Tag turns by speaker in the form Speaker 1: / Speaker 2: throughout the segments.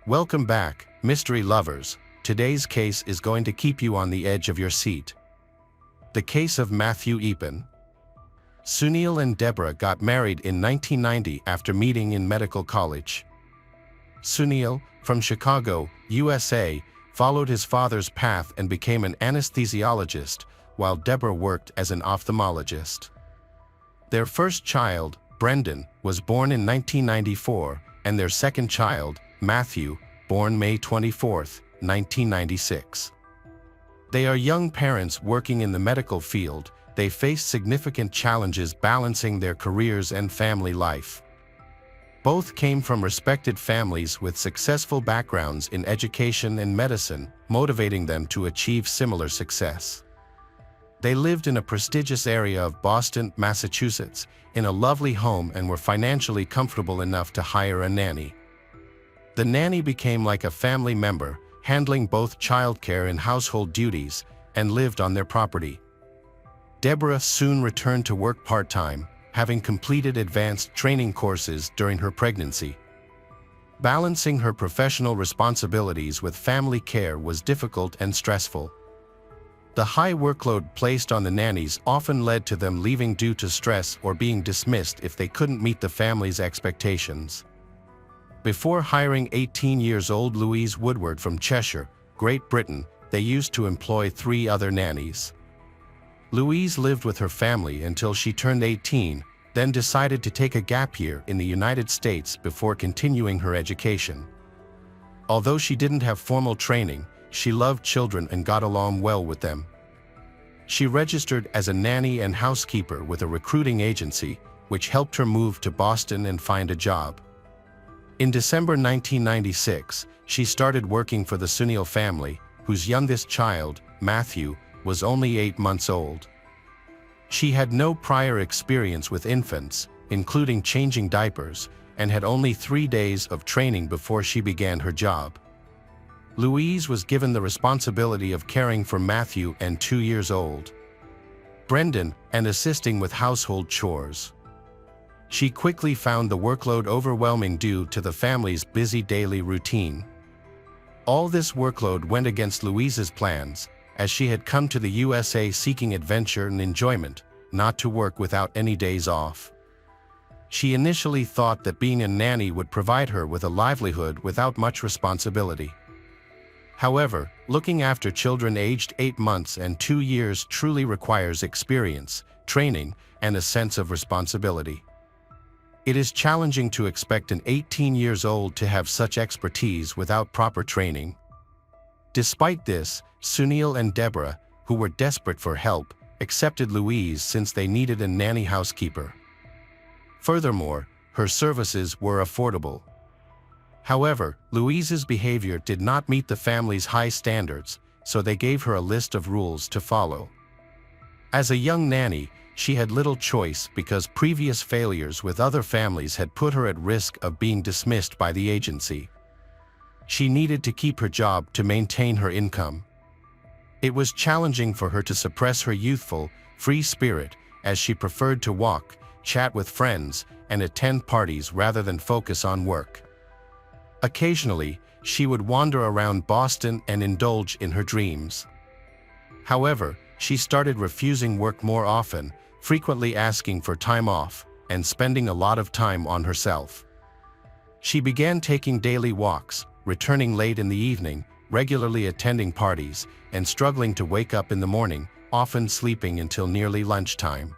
Speaker 1: Welcome back, mystery lovers. Today's case is going to keep you on the edge of your seat. The case of Matthew Eappen. Sunil and Deborah got married in 1990 after meeting in medical college. Sunil, from Chicago, USA, followed his father's path and became an anesthesiologist, while Deborah worked as an ophthalmologist. Their first child, Brendan, was born in 1994, and their second child, Matthew, born May 24, 1996. They are young parents working in the medical field. They face significant challenges balancing their careers and family life. Both came from respected families with successful backgrounds in education and medicine, motivating them to achieve similar success. They lived in a prestigious area of Boston, Massachusetts, in a lovely home and were financially comfortable enough to hire a nanny. The nanny became like a family member, handling both childcare and household duties, and lived on their property. Deborah soon returned to work part-time, having completed advanced training courses during her pregnancy. Balancing her professional responsibilities with family care was difficult and stressful. The high workload placed on the nannies often led to them leaving due to stress or being dismissed if they couldn't meet the family's expectations. Before hiring 18-year-old Louise Woodward from Cheshire, Great Britain, they used to employ 3 other nannies. Louise lived with her family until she turned 18, then decided to take a gap year in the United States before continuing her education. Although she didn't have formal training, she loved children and got along well with them. She registered as a nanny and housekeeper with a recruiting agency, which helped her move to Boston and find a job. In December 1996, she started working for the Sunil family, whose youngest child, Matthew, was only 8 months old. She had no prior experience with infants, including changing diapers, and had only 3 days of training before she began her job. Louise was given the responsibility of caring for Matthew and 2 years old, Brendan, and assisting with household chores. She quickly found the workload overwhelming due to the family's busy daily routine. All this workload went against Louise's plans, as she had come to the USA seeking adventure and enjoyment, not to work without any days off. She initially thought that being a nanny would provide her with a livelihood without much responsibility. However, looking after children aged 8 months and 2 years truly requires experience, training, and a sense of responsibility. It is challenging to expect an 18-year-old to have such expertise without proper training. Despite this, Sunil and Deborah, who were desperate for help, accepted Louise since they needed a nanny housekeeper. Furthermore, her services were affordable. However, Louise's behavior did not meet the family's high standards, so they gave her a list of rules to follow. As a young nanny, she had little choice because previous failures with other families had put her at risk of being dismissed by the agency. She needed to keep her job to maintain her income. It was challenging for her to suppress her youthful, free spirit, as she preferred to walk, chat with friends, and attend parties rather than focus on work. Occasionally, she would wander around Boston and indulge in her dreams. However, she started refusing work more often, frequently asking for time off, and spending a lot of time on herself. She began taking daily walks, returning late in the evening, regularly attending parties, and struggling to wake up in the morning, often sleeping until nearly lunchtime.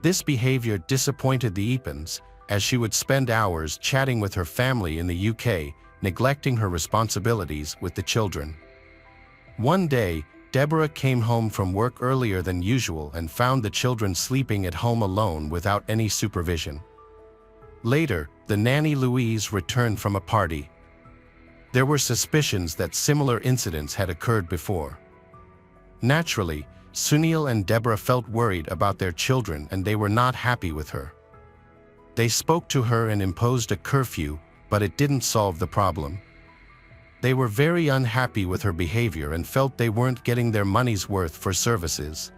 Speaker 1: This behavior disappointed the Eappens, as she would spend hours chatting with her family in the UK, neglecting her responsibilities with the children. One day, Deborah came home from work earlier than usual and found the children sleeping at home alone without any supervision. Later, the nanny Louise returned from a party. There were suspicions that similar incidents had occurred before. Naturally, Sunil and Deborah felt worried about their children and they were not happy with her. They spoke to her and imposed a curfew, but it didn't solve the problem. They were very unhappy with her behavior and felt they weren't getting their money's worth for services.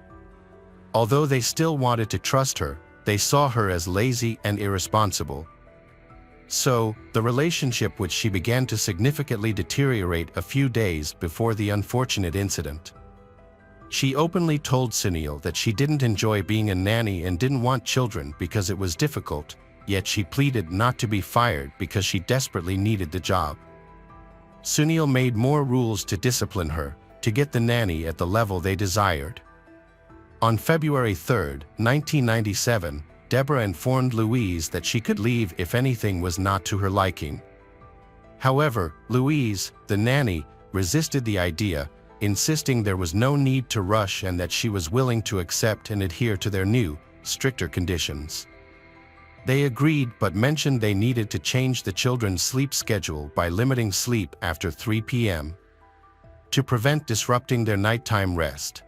Speaker 1: Although they still wanted to trust her, they saw her as lazy and irresponsible. So, the relationship which she began to significantly deteriorate a few days before the unfortunate incident. She openly told Sunil that she didn't enjoy being a nanny and didn't want children because it was difficult, yet she pleaded not to be fired because she desperately needed the job. Sunil made more rules to discipline her, to get the nanny at the level they desired. On February 3, 1997, Deborah informed Louise that she could leave if anything was not to her liking. However, Louise, the nanny, resisted the idea, insisting there was no need to rush and that she was willing to accept and adhere to their new, stricter conditions. They agreed but mentioned they needed to change the children's sleep schedule by limiting sleep after 3 p.m. to prevent disrupting their nighttime rest.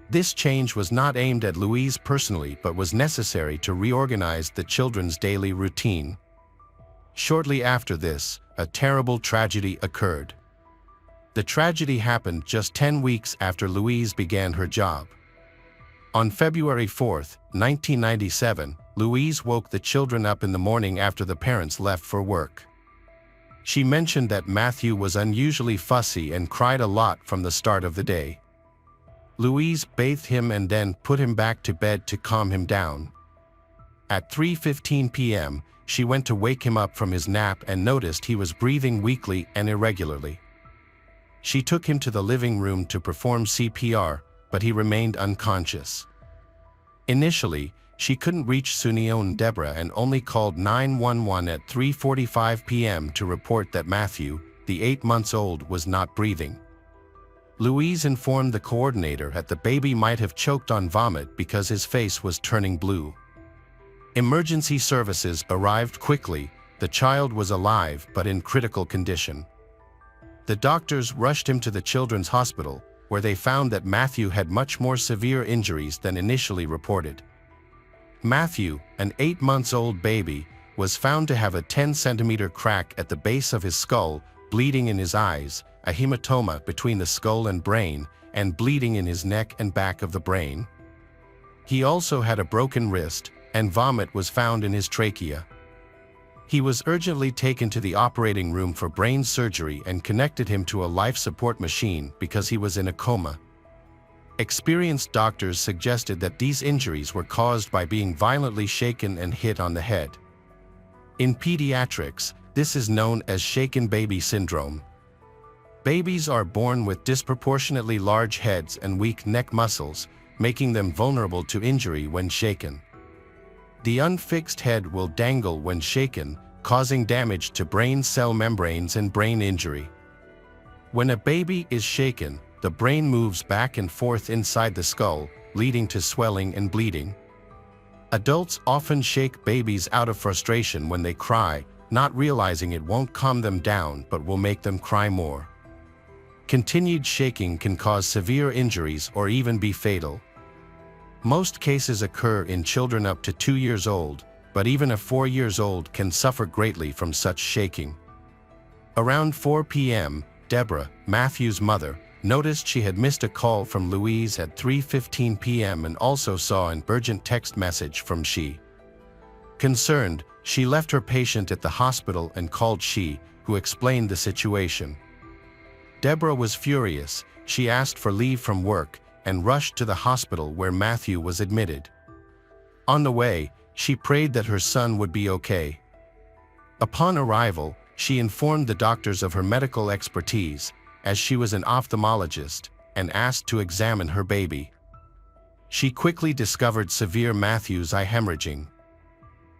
Speaker 1: This change was not aimed at Louise personally but was necessary to reorganize the children's daily routine. Shortly after this, a terrible tragedy occurred. The tragedy happened just 10 weeks after Louise began her job. On February 4, 1997, Louise woke the children up in the morning after the parents left for work. She mentioned that Matthew was unusually fussy and cried a lot from the start of the day. Louise bathed him and then put him back to bed to calm him down. At 3:15 p.m., she went to wake him up from his nap and noticed he was breathing weakly and irregularly. She took him to the living room to perform CPR, but he remained unconscious. Initially, she couldn't reach Sunil and Deborah and only called 911 at 3:45 p.m. to report that Matthew, the 8-month-old, was not breathing. Louise informed the coordinator that the baby might have choked on vomit because his face was turning blue. Emergency services arrived quickly. The child was alive but in critical condition. The doctors rushed him to the children's hospital, where they found that Matthew had much more severe injuries than initially reported. Matthew, an 8-month-old baby, was found to have a 10-centimeter crack at the base of his skull, bleeding in his eyes, a hematoma between the skull and brain, and bleeding in his neck and back of the brain. He also had a broken wrist, and vomit was found in his trachea. He was urgently taken to the operating room for brain surgery and connected him to a life support machine because he was in a coma. Experienced doctors suggested that these injuries were caused by being violently shaken and hit on the head. In pediatrics, this is known as shaken baby syndrome. Babies are born with disproportionately large heads and weak neck muscles, making them vulnerable to injury when shaken. The unfixed head will dangle when shaken, causing damage to brain cell membranes and brain injury. When a baby is shaken, the brain moves back and forth inside the skull, leading to swelling and bleeding. Adults often shake babies out of frustration when they cry, not realizing it won't calm them down but will make them cry more. Continued shaking can cause severe injuries or even be fatal. Most cases occur in children up to 2 years old, but even a 4-year-old can suffer greatly from such shaking. Around 4 p.m., Deborah, Matthew's mother, noticed she had missed a call from Louise at 3:15 p.m. and also saw an urgent text message from she. Concerned, she left her patient at the hospital and called she, who explained the situation. Deborah was furious. She asked for leave from work and rushed to the hospital where Matthew was admitted. On the way, she prayed that her son would be okay. Upon arrival, she informed the doctors of her medical expertise, as she was an ophthalmologist, and asked to examine her baby. She quickly discovered severe Matthew's eye hemorrhaging.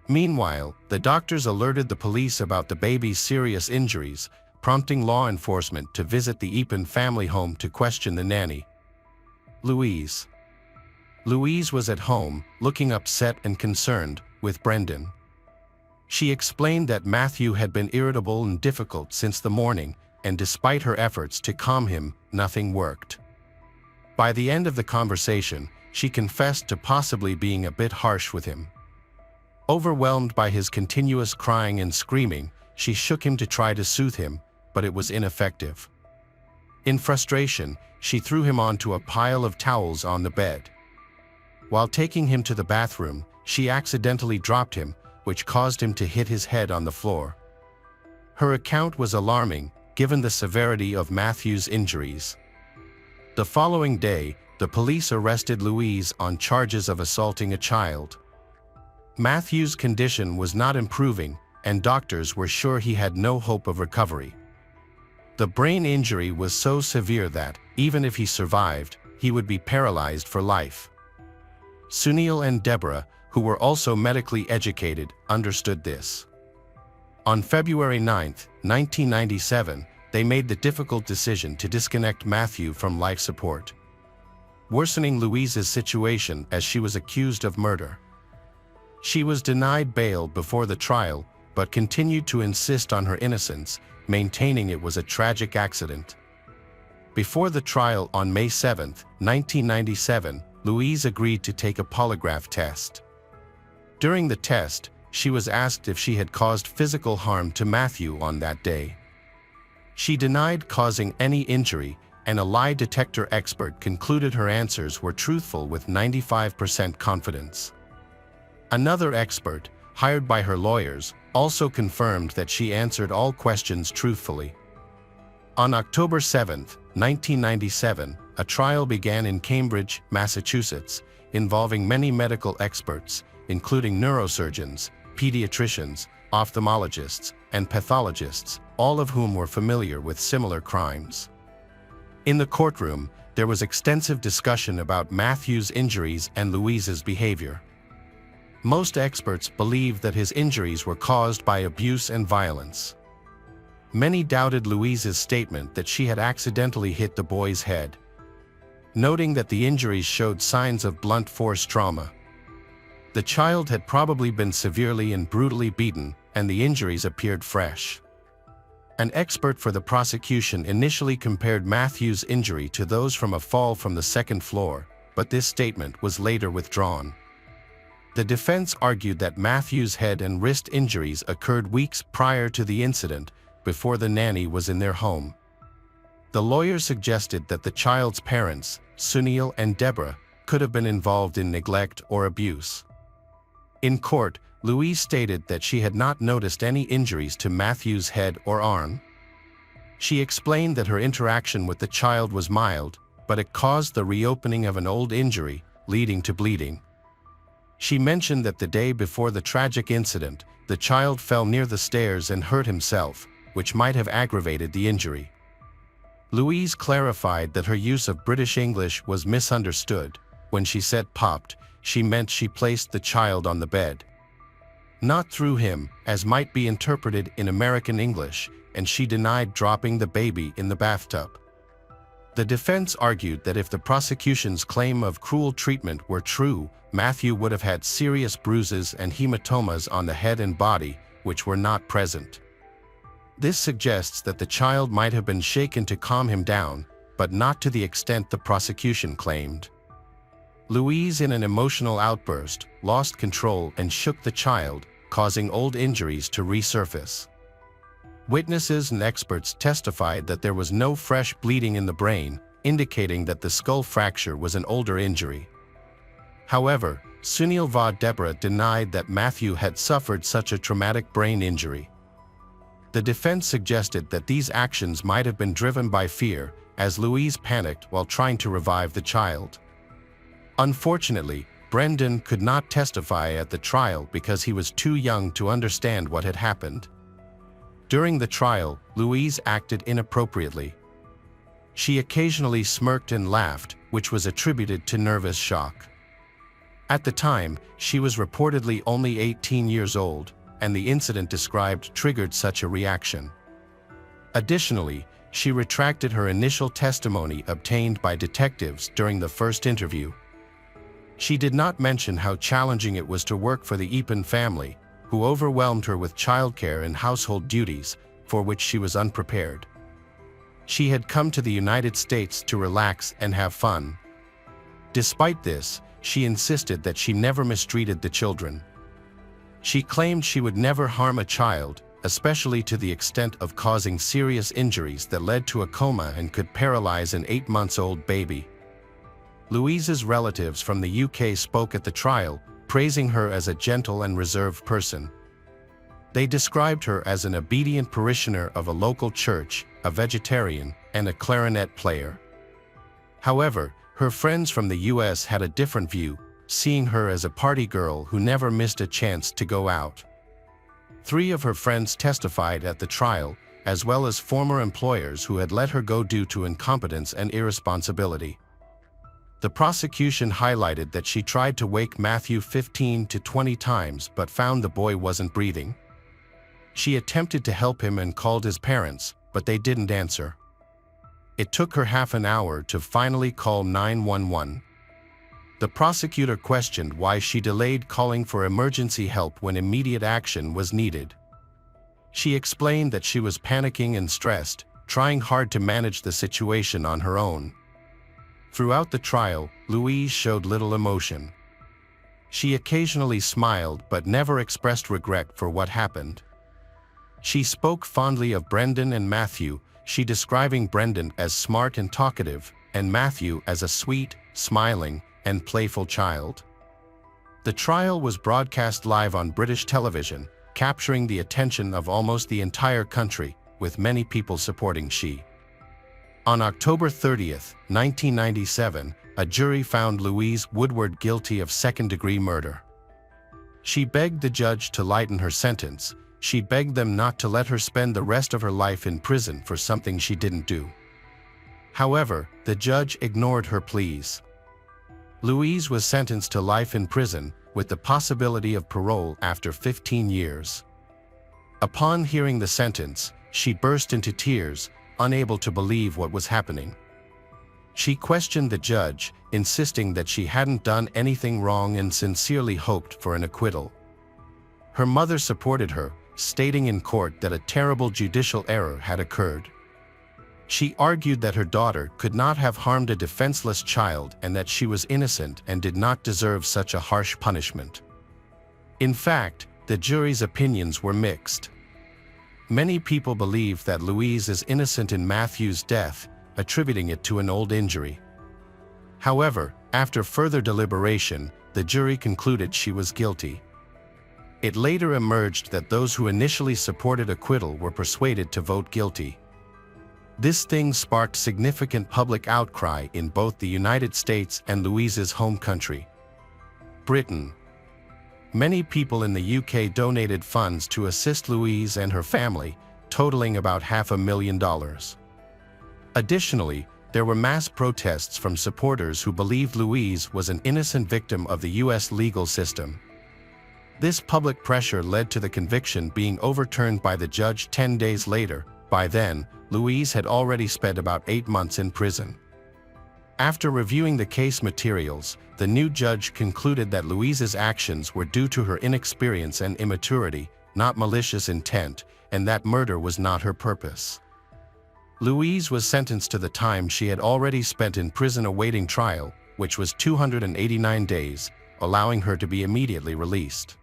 Speaker 1: Meanwhile, the doctors alerted the police about the baby's serious injuries, prompting law enforcement to visit the Eappen family home to question the nanny. Louise. Louise was at home, looking upset and concerned, with Brendan. She explained that Matthew had been irritable and difficult since the morning, and despite her efforts to calm him, nothing worked. By the end of the conversation, she confessed to possibly being a bit harsh with him. Overwhelmed by his continuous crying and screaming, she shook him to try to soothe him, but it was ineffective. In frustration, she threw him onto a pile of towels on the bed. While taking him to the bathroom, she accidentally dropped him, which caused him to hit his head on the floor. Her account was alarming, given the severity of Matthew's injuries. The following day, the police arrested Louise on charges of assaulting a child. Matthew's condition was not improving, and doctors were sure he had no hope of recovery. The brain injury was so severe that, even if he survived, he would be paralyzed for life. Sunil and Deborah, who were also medically educated, understood this. On February 9, 1997, they made the difficult decision to disconnect Matthew from life support, worsening Louise's situation as she was accused of murder. She was denied bail before the trial, but continued to insist on her innocence, maintaining it was a tragic accident. Before the trial on May 7, 1997, Louise agreed to take a polygraph test. During the test, she was asked if she had caused physical harm to Matthew on that day. She denied causing any injury, and a lie detector expert concluded her answers were truthful with 95% confidence. Another expert, hired by her lawyers, also confirmed that she answered all questions truthfully. On October 7, 1997, a trial began in Cambridge, Massachusetts, involving many medical experts, including neurosurgeons, pediatricians, ophthalmologists, and pathologists, all of whom were familiar with similar crimes. In the courtroom, there was extensive discussion about Matthew's injuries and Louise's behavior. Most experts believed that his injuries were caused by abuse and violence. Many doubted Louise's statement that she had accidentally hit the boy's head, noting that the injuries showed signs of blunt force trauma. The child had probably been severely and brutally beaten, and the injuries appeared fresh. An expert for the prosecution initially compared Matthew's injury to those from a fall from the second floor, but this statement was later withdrawn. The defense argued that Matthew's head and wrist injuries occurred weeks prior to the incident, before the nanny was in their home. The lawyer suggested that the child's parents, Sunil and Deborah, could have been involved in neglect or abuse. In court, Louise stated that she had not noticed any injuries to Matthew's head or arm. She explained that her interaction with the child was mild, but it caused the reopening of an old injury, leading to bleeding. She mentioned that the day before the tragic incident, the child fell near the stairs and hurt himself, which might have aggravated the injury. Louise clarified that her use of British English was misunderstood. When she said popped, she meant she placed the child on the bed, not threw him, as might be interpreted in American English, and she denied dropping the baby in the bathtub. The defense argued that if the prosecution's claim of cruel treatment were true, Matthew would have had serious bruises and hematomas on the head and body, which were not present. This suggests that the child might have been shaken to calm him down, but not to the extent the prosecution claimed. Louise, in an emotional outburst, lost control and shook the child, causing old injuries to resurface. Witnesses and experts testified that there was no fresh bleeding in the brain, indicating that the skull fracture was an older injury. However, Sunil and Deborah denied that Matthew had suffered such a traumatic brain injury. The defense suggested that these actions might have been driven by fear, as Louise panicked while trying to revive the child. Unfortunately, Brendan could not testify at the trial because he was too young to understand what had happened. During the trial, Louise acted inappropriately. She occasionally smirked and laughed, which was attributed to nervous shock. At the time, she was reportedly only 18 years old, and the incident described triggered such a reaction. Additionally, she retracted her initial testimony obtained by detectives during the first interview. She did not mention how challenging it was to work for the Eappen family, who overwhelmed her with childcare and household duties, for which she was unprepared. She had come to the United States to relax and have fun. Despite this, she insisted that she never mistreated the children. She claimed she would never harm a child, especially to the extent of causing serious injuries that led to a coma and could paralyze an 8-month-old baby. Louise's relatives from the UK spoke at the trial, praising her as a gentle and reserved person. They described her as an obedient parishioner of a local church, a vegetarian, and a clarinet player. However, her friends from the US had a different view, seeing her as a party girl who never missed a chance to go out. 3 of her friends testified at the trial, as well as former employers who had let her go due to incompetence and irresponsibility. The prosecution highlighted that she tried to wake Matthew 15 to 20 times but found the boy wasn't breathing. She attempted to help him and called his parents, but they didn't answer. It took her half an hour to finally call 911. The prosecutor questioned why she delayed calling for emergency help when immediate action was needed. She explained that she was panicking and stressed, trying hard to manage the situation on her own. Throughout the trial, Louise showed little emotion. She occasionally smiled but never expressed regret for what happened. She spoke fondly of Brendan and Matthew, she describing Brendan as smart and talkative, and Matthew as a sweet, smiling, and playful child. The trial was broadcast live on British television, capturing the attention of almost the entire country, with many people supporting she. On October 30, 1997, a jury found Louise Woodward guilty of second-degree murder. She begged the judge to lighten her sentence. She begged them not to let her spend the rest of her life in prison for something she didn't do. However, the judge ignored her pleas. Louise was sentenced to life in prison, with the possibility of parole after 15 years. Upon hearing the sentence, she burst into tears, unable to believe what was happening. She questioned the judge, insisting that she hadn't done anything wrong and sincerely hoped for an acquittal. Her mother supported her, stating in court that a terrible judicial error had occurred. She argued that her daughter could not have harmed a defenseless child and that she was innocent and did not deserve such a harsh punishment. In fact, the jury's opinions were mixed. Many people believe that Louise is innocent in Matthew's death, attributing it to an old injury. However, after further deliberation, the jury concluded she was guilty. It later emerged that those who initially supported acquittal were persuaded to vote guilty. This thing sparked significant public outcry in both the United States and Louise's home country, Britain. Many people in the UK donated funds to assist Louise and her family, totaling about $500,000. Additionally, there were mass protests from supporters who believed Louise was an innocent victim of the US legal system. This public pressure led to the conviction being overturned by the judge 10 days later. By then, Louise had already spent about 8 months in prison. After reviewing the case materials, the new judge concluded that Louise's actions were due to her inexperience and immaturity, not malicious intent, and that murder was not her purpose. Louise was sentenced to the time she had already spent in prison awaiting trial, which was 289 days, allowing her to be immediately released.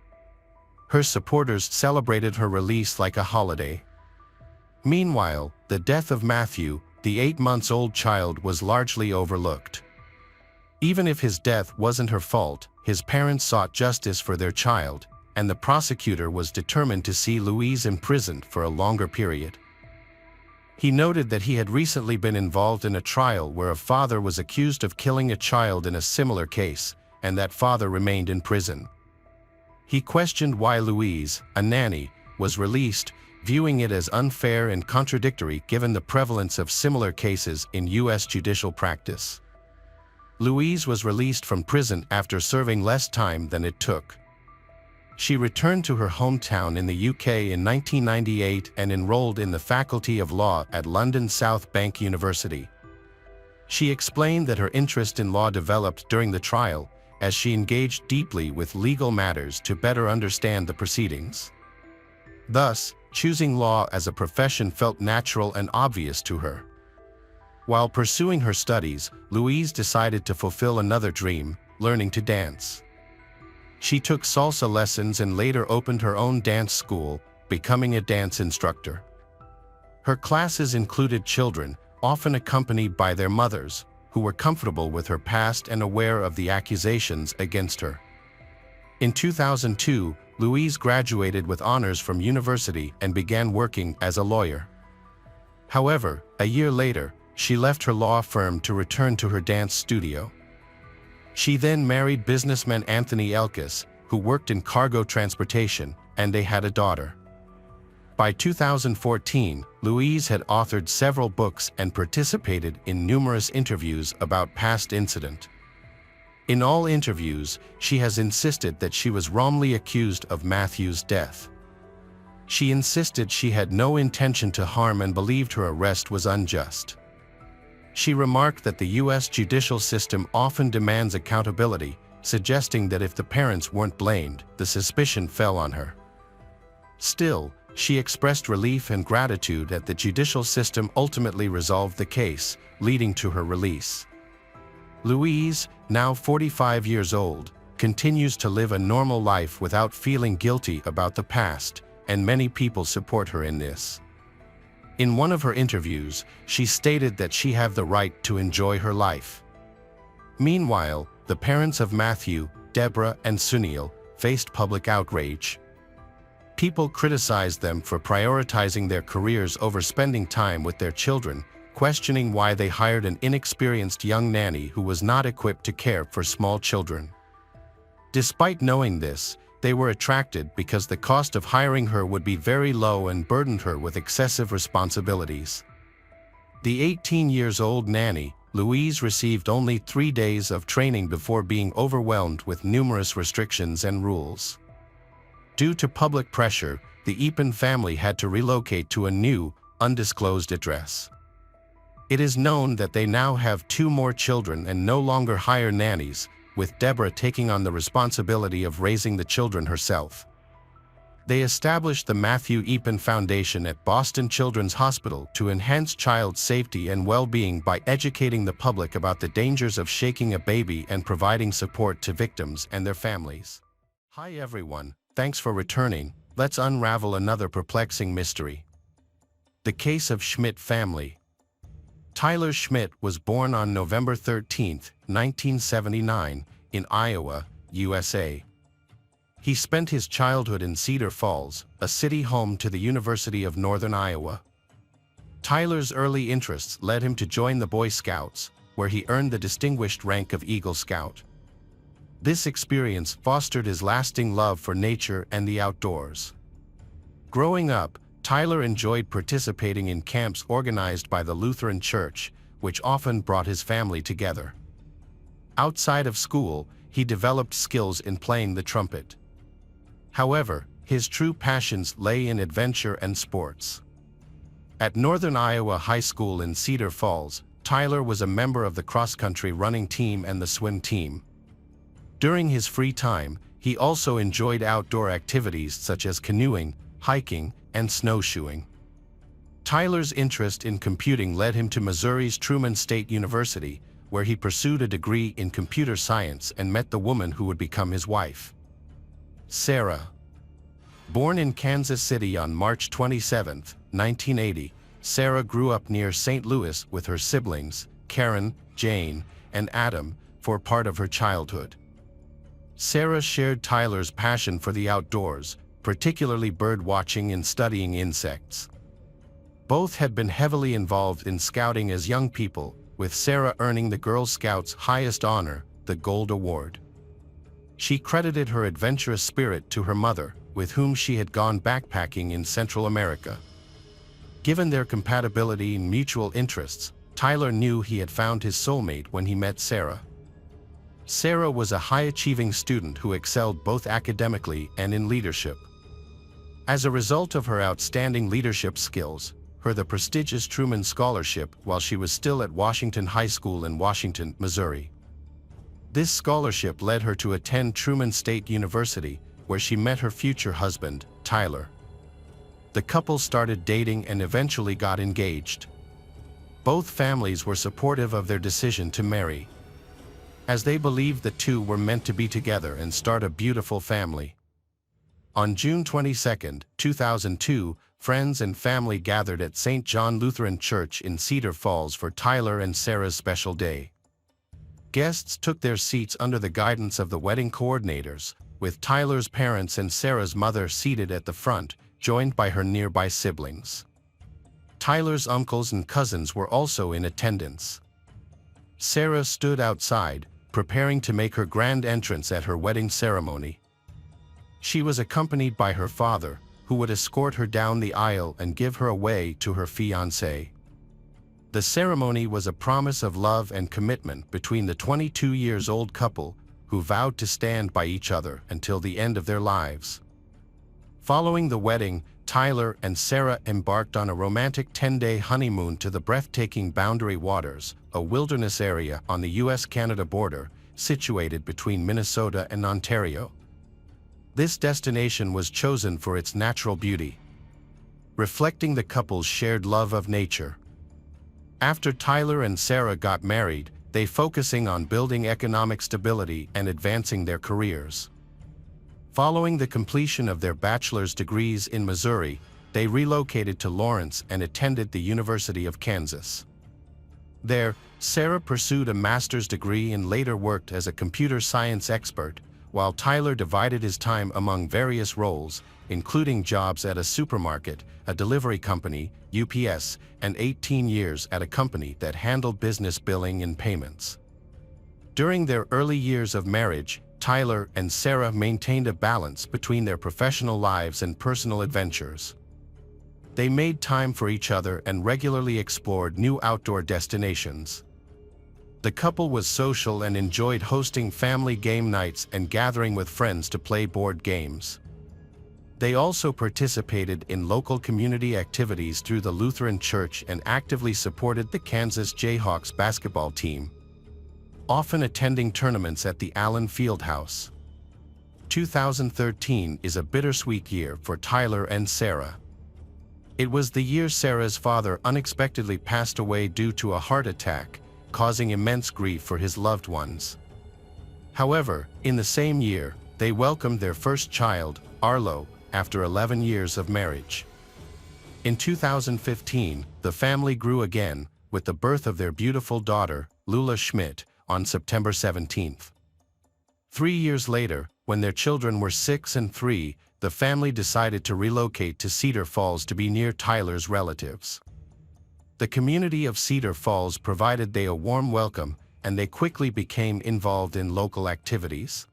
Speaker 1: Her supporters celebrated her release like a holiday. Meanwhile, the death of Matthew, the 8-month-old child, was largely overlooked. Even if his death wasn't her fault, his parents sought justice for their child, and the prosecutor was determined to see Louise imprisoned for a longer period. He noted that he had recently been involved in a trial where a father was accused of killing a child in a similar case, and that father remained in prison. He questioned why Louise, a nanny, was released, viewing it as unfair and contradictory given the prevalence of similar cases in U.S. judicial practice. Louise was released from prison after serving less time than it took. She returned to her hometown in the UK in 1998 and enrolled in the Faculty of Law at London South Bank University. She explained that her interest in law developed during the trial, as she engaged deeply with legal matters to better understand the proceedings. Thus, choosing law as a profession felt natural and obvious to her. While pursuing her studies, Louise decided to fulfill another dream, learning to dance. She took salsa lessons and later opened her own dance school, becoming a dance instructor. Her classes included children, often accompanied by their mothers, who were comfortable with her past and aware of the accusations against her. In 2002, Louise graduated with honors from university and began working as a lawyer. However, a year later, she left her law firm to return to her dance studio. She then married businessman Anthony Elkis, who worked in cargo transportation, and they had a daughter. By 2014, Louise had authored several books and participated in numerous interviews about past incident. In all interviews, she has insisted that she was wrongly accused of Matthew's death. She insisted she had no intention to harm and believed her arrest was unjust. She remarked that the U.S. judicial system often demands accountability, suggesting that if the parents weren't blamed, the suspicion fell on her. Still, she expressed relief and gratitude that the judicial system ultimately resolved the case, leading to her release. Louise, now 45 years old, continues to live a normal life without feeling guilty about the past, and many people support her in this. In one of her interviews, she stated that she had the right to enjoy her life. Meanwhile, the parents of Matthew, Deborah, and Sunil faced public outrage. People criticized them for prioritizing their careers over spending time with their children, questioning why they hired an inexperienced young nanny who was not equipped to care for small children. Despite knowing this, they were attracted because the cost of hiring her would be very low and burdened her with excessive responsibilities. The 18-year-old nanny, Louise, received only 3 days of training before being overwhelmed with numerous restrictions and rules. Due to public pressure, the Eappen family had to relocate to a new, undisclosed address. It is known that they now have 2 more children and no longer hire nannies, with Deborah taking on the responsibility of raising the children herself. They established the Matthew Eappen Foundation at Boston Children's Hospital to enhance child safety and well-being by educating the public about the dangers of shaking a baby and providing support to victims and their families. Hi everyone, thanks for returning. Let's unravel another perplexing mystery. The case of Schmidt family. Tyler Schmidt was born on November 13, 1979, in Iowa, USA. He spent his childhood in Cedar Falls, a city home to the University of Northern Iowa. Tyler's early interests led him to join the Boy Scouts, where he earned the distinguished rank of Eagle Scout. This experience fostered his lasting love for nature and the outdoors. Growing up, Tyler enjoyed participating in camps organized by the Lutheran Church, which often brought his family together. Outside of school, he developed skills in playing the trumpet. However, his true passions lay in adventure and sports. At Northern Iowa High School in Cedar Falls, Tyler was a member of the cross-country running team and the swim team. During his free time, he also enjoyed outdoor activities such as canoeing, hiking, and snowshoeing. Tyler's interest in computing led him to Missouri's Truman State University, where he pursued a degree in computer science and met the woman who would become his wife, Sarah. Born in Kansas City on March 27, 1980, Sarah grew up near St. Louis with her siblings, Karen, Jane, and Adam, for part of her childhood. Sarah shared Tyler's passion for the outdoors, particularly bird watching and studying insects. Both had been heavily involved in scouting as young people, with Sarah earning the Girl Scouts' highest honor, the Gold Award. She credited her adventurous spirit to her mother, with whom she had gone backpacking in Central America. Given their compatibility and mutual interests, Tyler knew he had found his soulmate when he met Sarah. Sarah was a high-achieving student who excelled both academically and in leadership. As a result of her outstanding leadership skills, the prestigious Truman Scholarship while she was still at Washington High School in Washington, Missouri. This scholarship led her to attend Truman State University, where she met her future husband, Tyler. The couple started dating and eventually got engaged. Both families were supportive of their decision to marry, as they believed the two were meant to be together and start a beautiful family. On June 22, 2002, friends and family gathered at St. John Lutheran Church in Cedar Falls for Tyler and Sarah's special day. Guests took their seats under the guidance of the wedding coordinators, with Tyler's parents and Sarah's mother seated at the front, joined by her nearby siblings. Tyler's uncles and cousins were also in attendance. Sarah stood outside, preparing to make her grand entrance at her wedding ceremony. She was accompanied by her father, who would escort her down the aisle and give her away to her fiancé. The ceremony was a promise of love and commitment between the 22-year-old couple, who vowed to stand by each other until the end of their lives. Following the wedding, Tyler and Sarah embarked on a romantic 10-day honeymoon to the breathtaking Boundary Waters, a wilderness area on the US-Canada border, situated between Minnesota and Ontario. This destination was chosen for its natural beauty, reflecting the couple's shared love of nature. After Tyler and Sarah got married, they focusing on building economic stability and advancing their careers. Following the completion of their bachelor's degrees in Missouri, they relocated to Lawrence and attended the University of Kansas. There, Sarah pursued a master's degree and later worked as a computer science expert, while Tyler divided his time among various roles, including jobs at a supermarket, a delivery company, UPS, and 18 years at a company that handled business billing and payments. During their early years of marriage, Tyler and Sarah maintained a balance between their professional lives and personal adventures. They made time for each other and regularly explored new outdoor destinations. The couple was social and enjoyed hosting family game nights and gathering with friends to play board games. They also participated in local community activities through the Lutheran Church and actively supported the Kansas Jayhawks basketball team, often attending tournaments at the Allen Fieldhouse. 2013 is a bittersweet year for Tyler and Sarah. It was the year Sarah's father unexpectedly passed away due to a heart attack, causing immense grief for his loved ones. However, in the same year, they welcomed their first child, Arlo, after 11 years of marriage. In 2015, the family grew again, with the birth of their beautiful daughter, Lula Schmidt, on September 17th. 3 years later, when their children were 6 and 3, the family decided to relocate to Cedar Falls to be near Tyler's relatives. The community of Cedar Falls provided them a warm welcome, and they quickly became involved in local activities.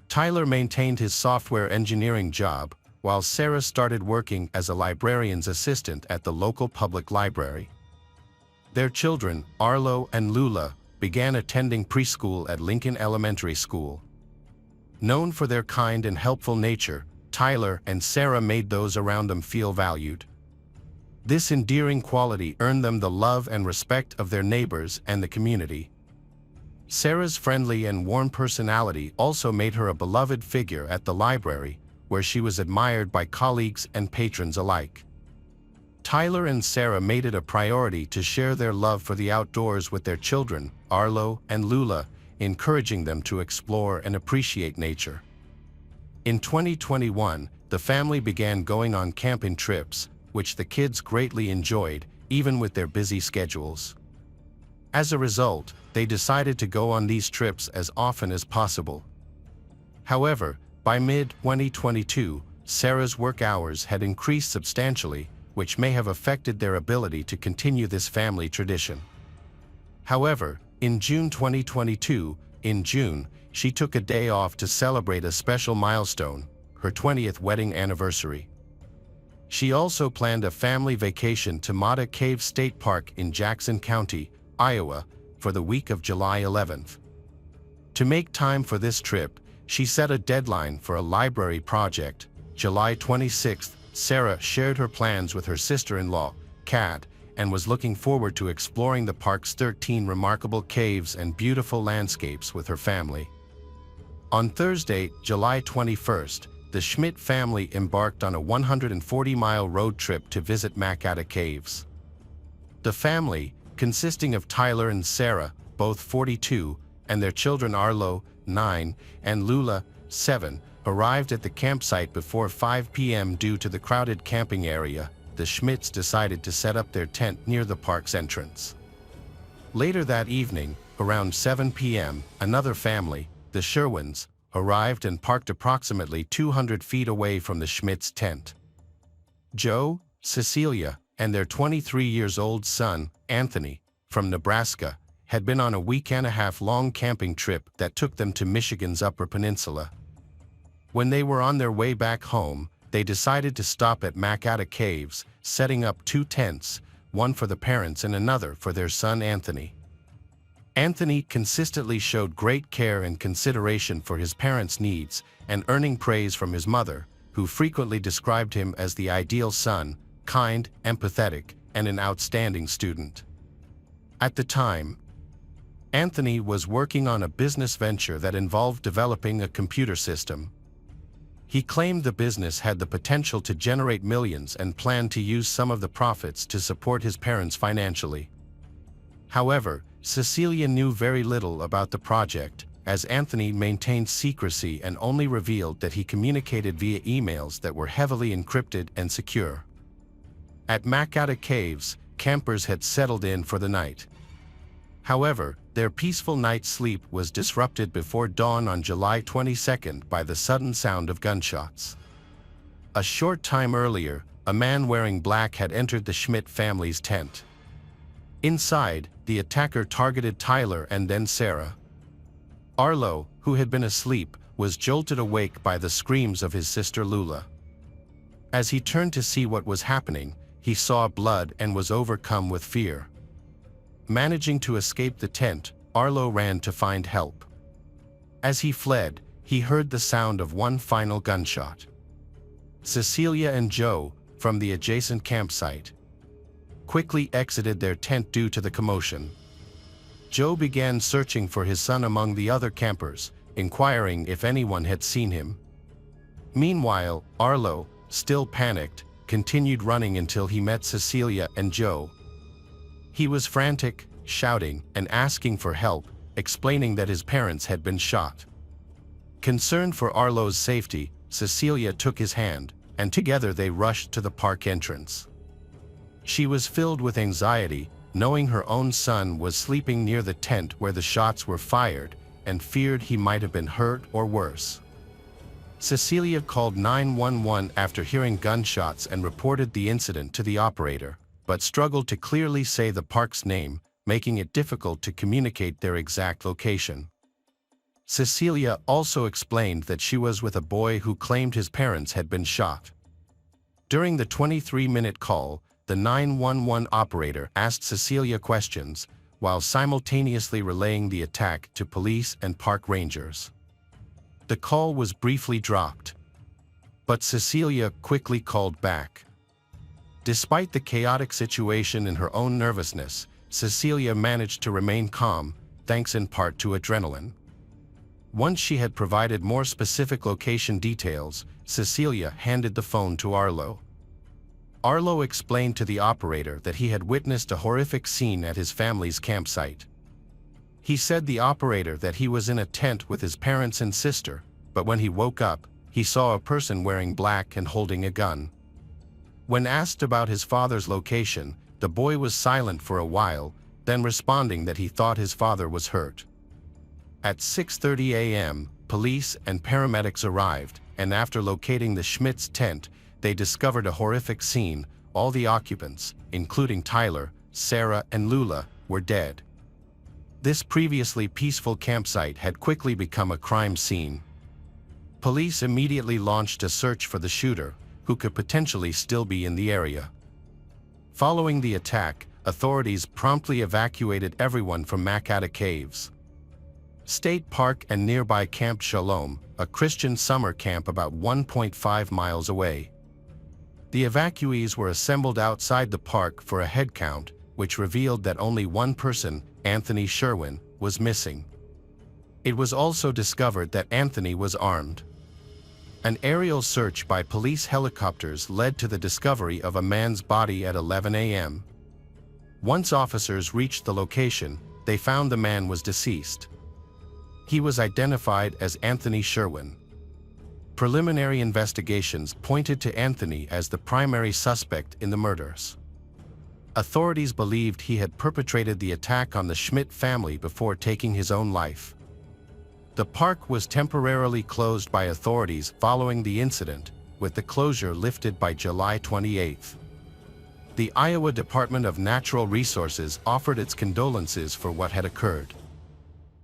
Speaker 1: Tyler maintained his software engineering job, while Sarah started working as a librarian's assistant at the local public library. Their children, Arlo and Lula, began attending preschool at Lincoln Elementary School. Known for their kind and helpful nature, Tyler and Sarah made those around them feel valued. This endearing quality earned them the love and respect of their neighbors and the community. Sarah's friendly and warm personality also made her a beloved figure at the library, where she was admired by colleagues and patrons alike. Tyler and Sarah made it a priority to share their love for the outdoors with their children, Arlo and Lula, encouraging them to explore and appreciate nature. In 2021, the family began going on camping trips, which the kids greatly enjoyed, even with their busy schedules. As a result, they decided to go on these trips as often as possible. However, by mid-2022, Sarah's work hours had increased substantially, which may have affected their ability to continue this family tradition. However, in June 2022, she took a day off to celebrate a special milestone, her 20th wedding anniversary. She also planned a family vacation to Mata Cave State Park in Jackson County, Iowa, for the week of July 11th. To make time for this trip, she set a deadline for a library project. July 26th, Sarah shared her plans with her sister-in-law, Kat, and was looking forward to exploring the park's 13 remarkable caves and beautiful landscapes with her family. On Thursday, July 21st, the Schmidt family embarked on a 140-mile road trip to visit Makata Caves. The family, consisting of Tyler and Sarah, both 42, and their children Arlo, 9, and Lula, 7, arrived at the campsite before 5 p.m. due to the crowded camping area. The Schmidts decided to set up their tent near the park's entrance. Later that evening, around 7 p.m., another family, the Sherwins, arrived and parked approximately 200 feet away from the Schmidt's tent. Joe, Cecilia, and their 23-year-old son, Anthony, from Nebraska, had been on a week-and-a-half-long camping trip that took them to Michigan's Upper Peninsula. When they were on their way back home, they decided to stop at Matthew Caves, setting up 2 tents, one for the parents and another for their son Anthony. Anthony consistently showed great care and consideration for his parents' needs and earning praise from his mother, who frequently described him as the ideal son, kind, empathetic, and an outstanding student. At the time, Anthony was working on a business venture that involved developing a computer system. He claimed the business had the potential to generate millions and planned to use some of the profits to support his parents financially. However, Cecilia knew very little about the project, as Anthony maintained secrecy and only revealed that he communicated via emails that were heavily encrypted and secure. At Matthew Caves, campers had settled in for the night. However, their peaceful night's sleep was disrupted before dawn on July 22 by the sudden sound of gunshots. A short time earlier, a man wearing black had entered the Schmidt family's tent. Inside, the attacker targeted Tyler and then Sarah. Arlo, who had been asleep, was jolted awake by the screams of his sister Lula. As he turned to see what was happening, he saw blood and was overcome with fear. Managing to escape the tent, Arlo ran to find help. As he fled, he heard the sound of one final gunshot. Cecilia and Joe, from the adjacent campsite, quickly exited their tent due to the commotion. Joe began searching for his son among the other campers, inquiring if anyone had seen him. Meanwhile, Arlo, still panicked, continued running until he met Cecilia and Joe. He was frantic, shouting and asking for help, explaining that his parents had been shot. Concerned for Arlo's safety, Cecilia took his hand, and together they rushed to the park entrance. She was filled with anxiety, knowing her own son was sleeping near the tent where the shots were fired, and feared he might have been hurt or worse. Cecilia called 911 after hearing gunshots and reported the incident to the operator, but struggled to clearly say the park's name, making it difficult to communicate their exact location. Cecilia also explained that she was with a boy who claimed his parents had been shot. During the 23-minute call, the 911 operator asked Cecilia questions, while simultaneously relaying the attack to police and park rangers. The call was briefly dropped, but Cecilia quickly called back. Despite the chaotic situation and her own nervousness, Cecilia managed to remain calm, thanks in part to adrenaline. Once she had provided more specific location details, Cecilia handed the phone to Arlo. Arlo explained to the operator that he had witnessed a horrific scene at his family's campsite. He said the operator that he was in a tent with his parents and sister, but when he woke up, he saw a person wearing black and holding a gun. When asked about his father's location, the boy was silent for a while, then responding that he thought his father was hurt. At 6:30 a.m., police and paramedics arrived, and after locating the Schmidt's tent, they discovered a horrific scene. All the occupants, including Tyler, Sarah, and Lula, were dead. This previously peaceful campsite had quickly become a crime scene. Police immediately launched a search for the shooter, who could potentially still be in the area. Following the attack, authorities promptly evacuated everyone from Matthew Caves State Park and nearby Camp Shalom, a Christian summer camp about 1.5 miles away. The evacuees were assembled outside the park for a head count, which revealed that only one person, Anthony Sherwin, was missing. It was also discovered that Anthony was armed. An aerial search by police helicopters led to the discovery of a man's body at 11 a.m. Once officers reached the location, they found the man was deceased. He was identified as Anthony Sherwin. Preliminary investigations pointed to Anthony as the primary suspect in the murders. Authorities believed he had perpetrated the attack on the Schmidt family before taking his own life. The park was temporarily closed by authorities following the incident, with the closure lifted by July 28. The Iowa Department of Natural Resources offered its condolences for what had occurred.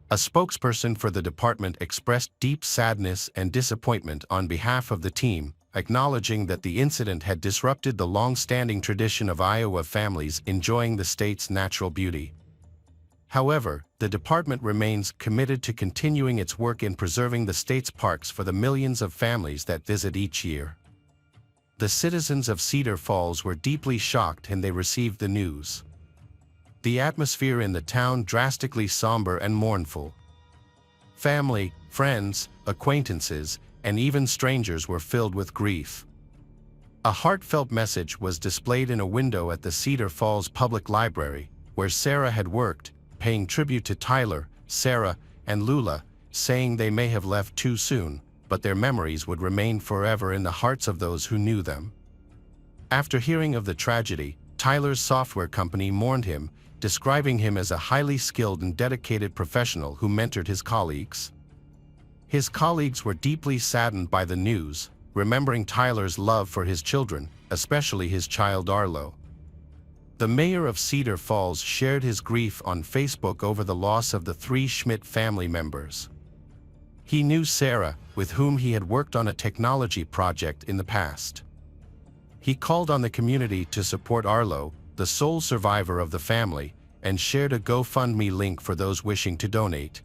Speaker 1: A spokesperson for the department expressed deep sadness and disappointment on behalf of the team, acknowledging that the incident had disrupted the long-standing tradition of Iowa families enjoying the state's natural beauty. However, the department remains committed to continuing its work in preserving the state's parks for the millions of families that visit each year. The citizens of Cedar Falls were deeply shocked when they received the news. The atmosphere in the town drastically somber and mournful. Family, friends, acquaintances, and even strangers were filled with grief. A heartfelt message was displayed in a window at the Cedar Falls Public Library, where Sarah had worked, paying tribute to Tyler, Sarah, and Lula, saying they may have left too soon, but their memories would remain forever in the hearts of those who knew them. After hearing of the tragedy, Tyler's software company mourned him, describing him as a highly skilled and dedicated professional who mentored his colleagues. His colleagues were deeply saddened by the news, remembering Tyler's love for his children, especially his child Arlo. The mayor of Cedar Falls shared his grief on Facebook over the loss of the 3 Schmidt family members. He knew Sarah, with whom he had worked on a technology project in the past. He called on the community to support Arlo, the sole survivor of the family, and shared a GoFundMe link for those wishing to donate.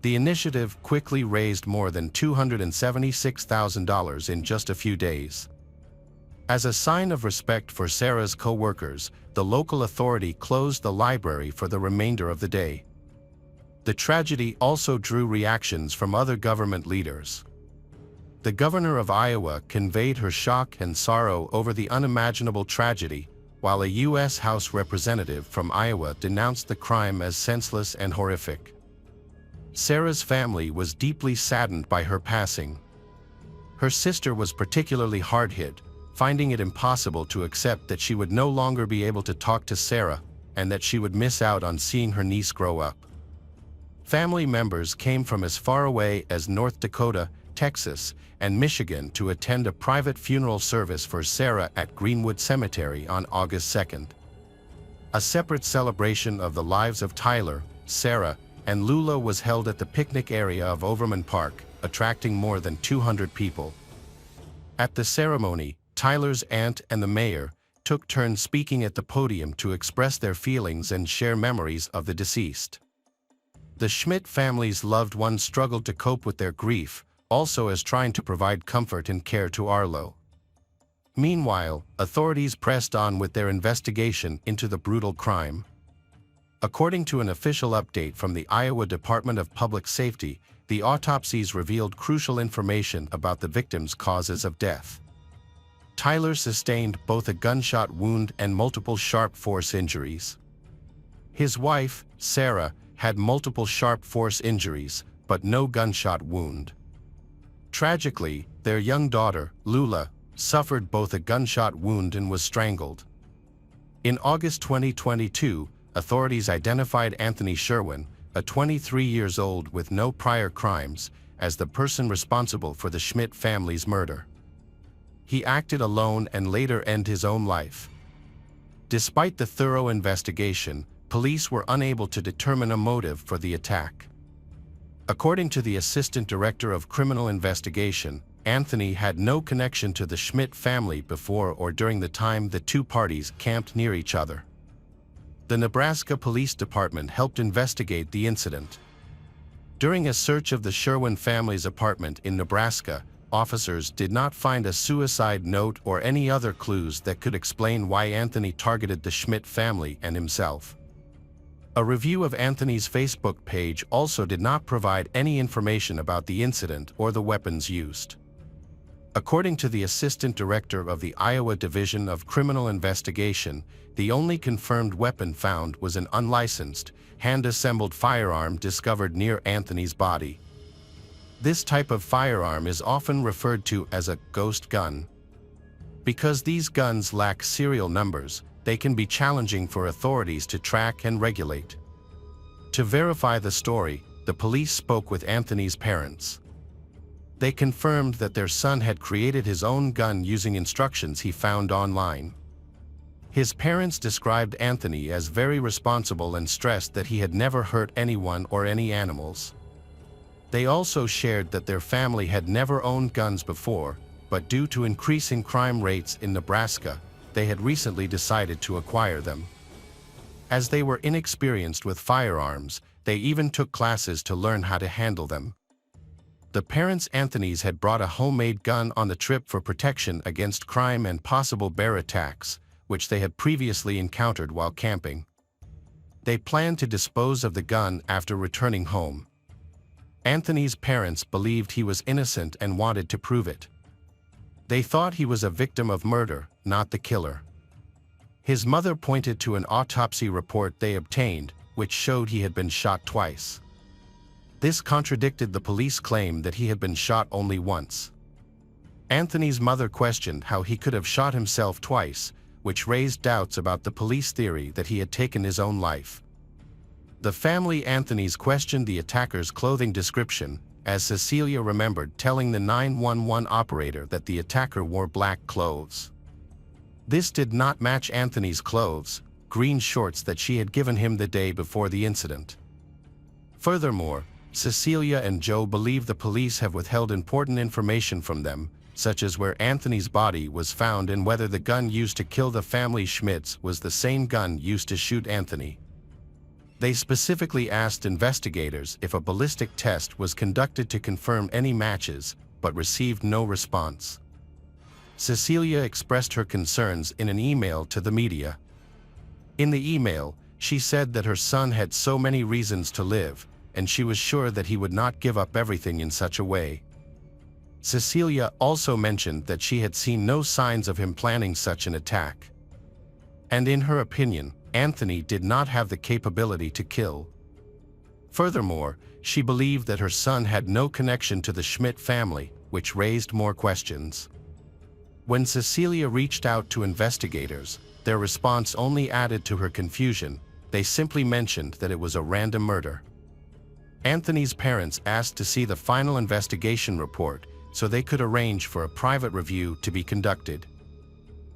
Speaker 1: The initiative quickly raised more than $276,000 in just a few days. As a sign of respect for Sarah's co-workers, the local authority closed the library for the remainder of the day. The tragedy also drew reactions from other government leaders. The governor of Iowa conveyed her shock and sorrow over the unimaginable tragedy, while a U.S. House representative from Iowa denounced the crime as senseless and horrific. Sarah's family was deeply saddened by her passing. Her sister was particularly hard-hit, finding it impossible to accept that she would no longer be able to talk to Sarah and that she would miss out on seeing her niece grow up. Family members came from as far away as North Dakota, Texas, and Michigan to attend a private funeral service for Sarah at Greenwood Cemetery on August 2nd. A separate celebration of the lives of Tyler, Sarah, and Lula was held at the picnic area of Overman Park, attracting more than 200 people. At the ceremony, Tyler's aunt and the mayor took turns speaking at the podium to express their feelings and share memories of the deceased. The Schmidt family's loved ones struggled to cope with their grief, also as trying to provide comfort and care to Arlo. Meanwhile, authorities pressed on with their investigation into the brutal crime. According to an official update from the Iowa Department of Public Safety, the autopsies revealed crucial information about the victims' causes of death. Tyler sustained both a gunshot wound and multiple sharp force injuries. His wife, Sarah, had multiple sharp force injuries, but no gunshot wound. Tragically, their young daughter, Lula, suffered both a gunshot wound and was strangled. In August 2022, authorities identified Anthony Sherwin, a 23 years old with no prior crimes, as the person responsible for the Schmidt family's murder. He acted alone and later ended his own life. Despite the thorough investigation, police were unable to determine a motive for the attack. According to the Assistant Director of Criminal Investigation, Anthony had no connection to the Schmidt family before or during the time the two parties camped near each other. The Nebraska Police Department helped investigate the incident. During a search of the Sherwin family's apartment in Nebraska, officers did not find a suicide note or any other clues that could explain why Anthony targeted the Schmidt family and himself. A review of Anthony's Facebook page also did not provide any information about the incident or the weapons used. According to the Assistant Director of the Iowa Division of Criminal Investigation, the only confirmed weapon found was an unlicensed, hand-assembled firearm discovered near Anthony's body. This type of firearm is often referred to as a ghost gun. Because these guns lack serial numbers, they can be challenging for authorities to track and regulate. To verify the story, the police spoke with Anthony's parents. They confirmed that their son had created his own gun using instructions he found online. His parents described Anthony as very responsible and stressed that he had never hurt anyone or any animals. They also shared that their family had never owned guns before, but due to increasing crime rates in Nebraska, they had recently decided to acquire them. As they were inexperienced with firearms, they even took classes to learn how to handle them. The parents Anthony's had brought a homemade gun on the trip for protection against crime and possible bear attacks, which they had previously encountered while camping. They planned to dispose of the gun after returning home. Anthony's parents believed he was innocent and wanted to prove it. They thought he was a victim of murder, not the killer. His mother pointed to an autopsy report they obtained, which showed he had been shot twice. This contradicted the police claim that he had been shot only once. Anthony's mother questioned how he could have shot himself twice, which raised doubts about the police theory that he had taken his own life. The family Anthony's questioned the attacker's clothing description, as Cecilia remembered telling the 911 operator that the attacker wore black clothes. This did not match Anthony's clothes, green shorts that she had given him the day before the incident. Furthermore, Cecilia and Joe believe the police have withheld important information from them, such as where Anthony's body was found and whether the gun used to kill the family Schmitz was the same gun used to shoot Anthony. They specifically asked investigators if a ballistic test was conducted to confirm any matches, but received no response. Cecilia expressed her concerns in an email to the media. In the email, she said that her son had so many reasons to live, and she was sure that he would not give up everything in such a way. Cecilia also mentioned that she had seen no signs of him planning such an attack. And in her opinion, Anthony did not have the capability to kill. Furthermore, she believed that her son had no connection to the Schmidt family, which raised more questions. When Cecilia reached out to investigators, their response only added to her confusion. They simply mentioned that it was a random murder. Anthony's parents asked to see the final investigation report so they could arrange for a private review to be conducted.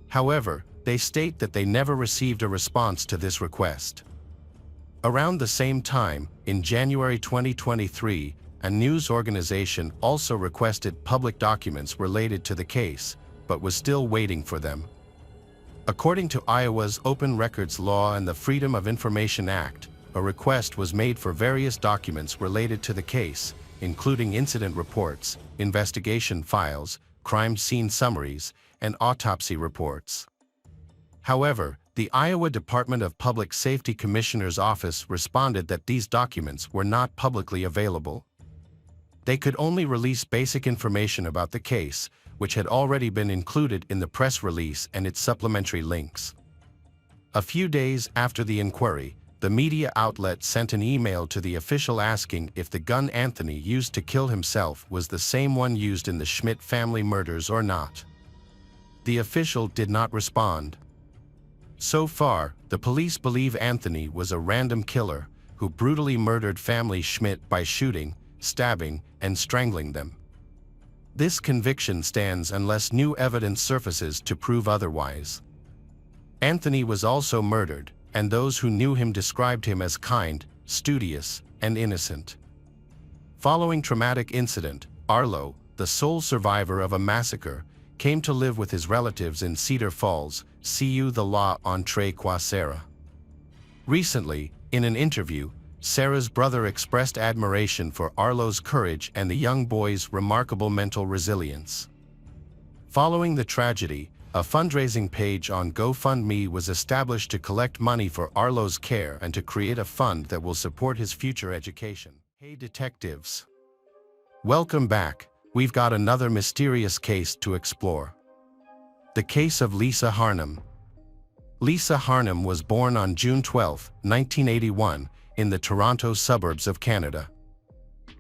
Speaker 1: However, they state that they never received a response to this request. Around the same time, in January 2023, a news organization also requested public documents related to the case, but was still waiting for them. According to Iowa's Open Records Law and the Freedom of Information Act, a request was made for various documents related to the case, including incident reports, investigation files, crime scene summaries, and autopsy reports. However, the Iowa Department of Public Safety Commissioner's office responded that these documents were not publicly available. They could only release basic information about the case, which had already been included in the press release and its supplementary links. A few days after the inquiry, the media outlet sent an email to the official asking if the gun Anthony used to kill himself was the same one used in the Schmidt family murders or not. The official did not respond. So far, the police believe Anthony was a random killer who brutally murdered family Schmidt by shooting, stabbing, and strangling them. This conviction stands unless new evidence surfaces to prove otherwise. Anthony was also murdered, and those who knew him described him as kind, studious, and innocent. Following traumatic incident, Arlo, the sole survivor of a massacre, came to live with his relatives in Cedar Falls, CU the law entre qua Sarah. Recently, in an interview, Sarah's brother expressed admiration for Arlo's courage and the young boy's remarkable mental resilience. Following the tragedy, a fundraising page on GoFundMe was established to collect money for Arlo's care and to create a fund that will support his future education. Hey detectives! Welcome back. We've got another mysterious case to explore. The case of Lisa Harnum. Lisa Harnum was born on June 12, 1981, in the Toronto suburbs of Canada.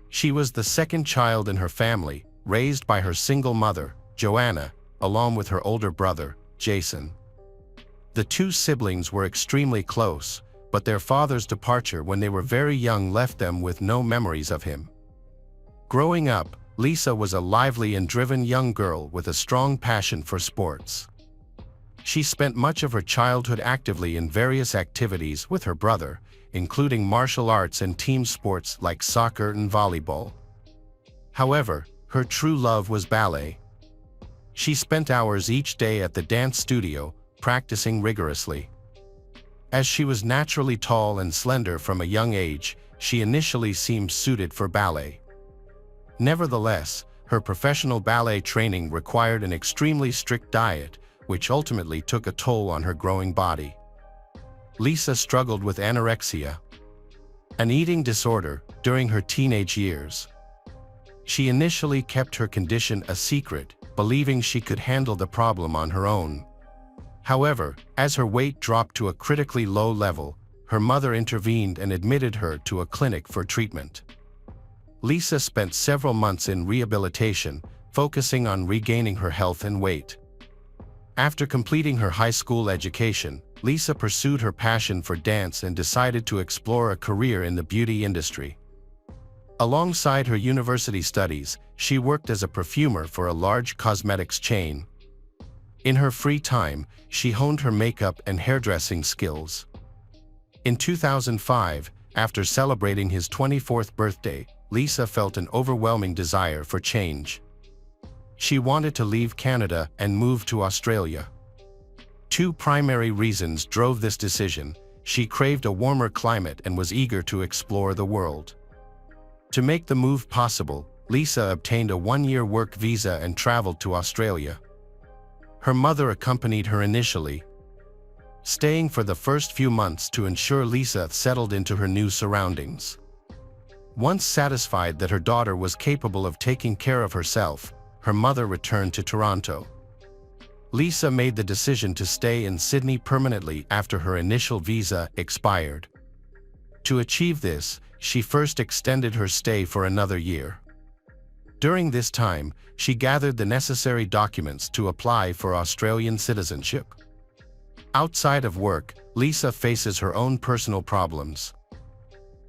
Speaker 1: She was the second child in her family, raised by her single mother, Joanna, along with her older brother, Jason. The two siblings were extremely close, but their father's departure when they were very young left them with no memories of him. Growing up, Lisa was a lively and driven young girl with a strong passion for sports. She spent much of her childhood actively in various activities with her brother, including martial arts and team sports like soccer and volleyball. However, her true love was ballet. She spent hours each day at the dance studio, practicing rigorously. As she was naturally tall and slender from a young age, she initially seemed suited for ballet. Nevertheless, her professional ballet training required an extremely strict diet, which ultimately took a toll on her growing body. Lisa struggled with anorexia, an eating disorder, during her teenage years. She initially kept her condition a secret, believing she could handle the problem on her own. However, as her weight dropped to a critically low level, her mother intervened and admitted her to a clinic for treatment. Lisa spent several months in rehabilitation, focusing on regaining her health and weight. After completing her high school education, Lisa pursued her passion for dance and decided to explore a career in the beauty industry. Alongside her university studies, she worked as a perfumer for a large cosmetics chain. In her free time, she honed her makeup and hairdressing skills. In 2005, after celebrating his 24th birthday, Lisa felt an overwhelming desire for change. She wanted to leave Canada and move to Australia. Two primary reasons drove this decision. She craved a warmer climate and was eager to explore the world. To make the move possible, Lisa obtained a one-year work visa and traveled to Australia. Her mother accompanied her initially, staying for the first few months to ensure Lisa settled into her new surroundings. Once satisfied that her daughter was capable of taking care of herself, her mother returned to Toronto. Lisa made the decision to stay in Sydney permanently after her initial visa expired. To achieve this, she first extended her stay for another year. During this time, she gathered the necessary documents to apply for Australian citizenship. Outside of work, Lisa faces her own personal problems.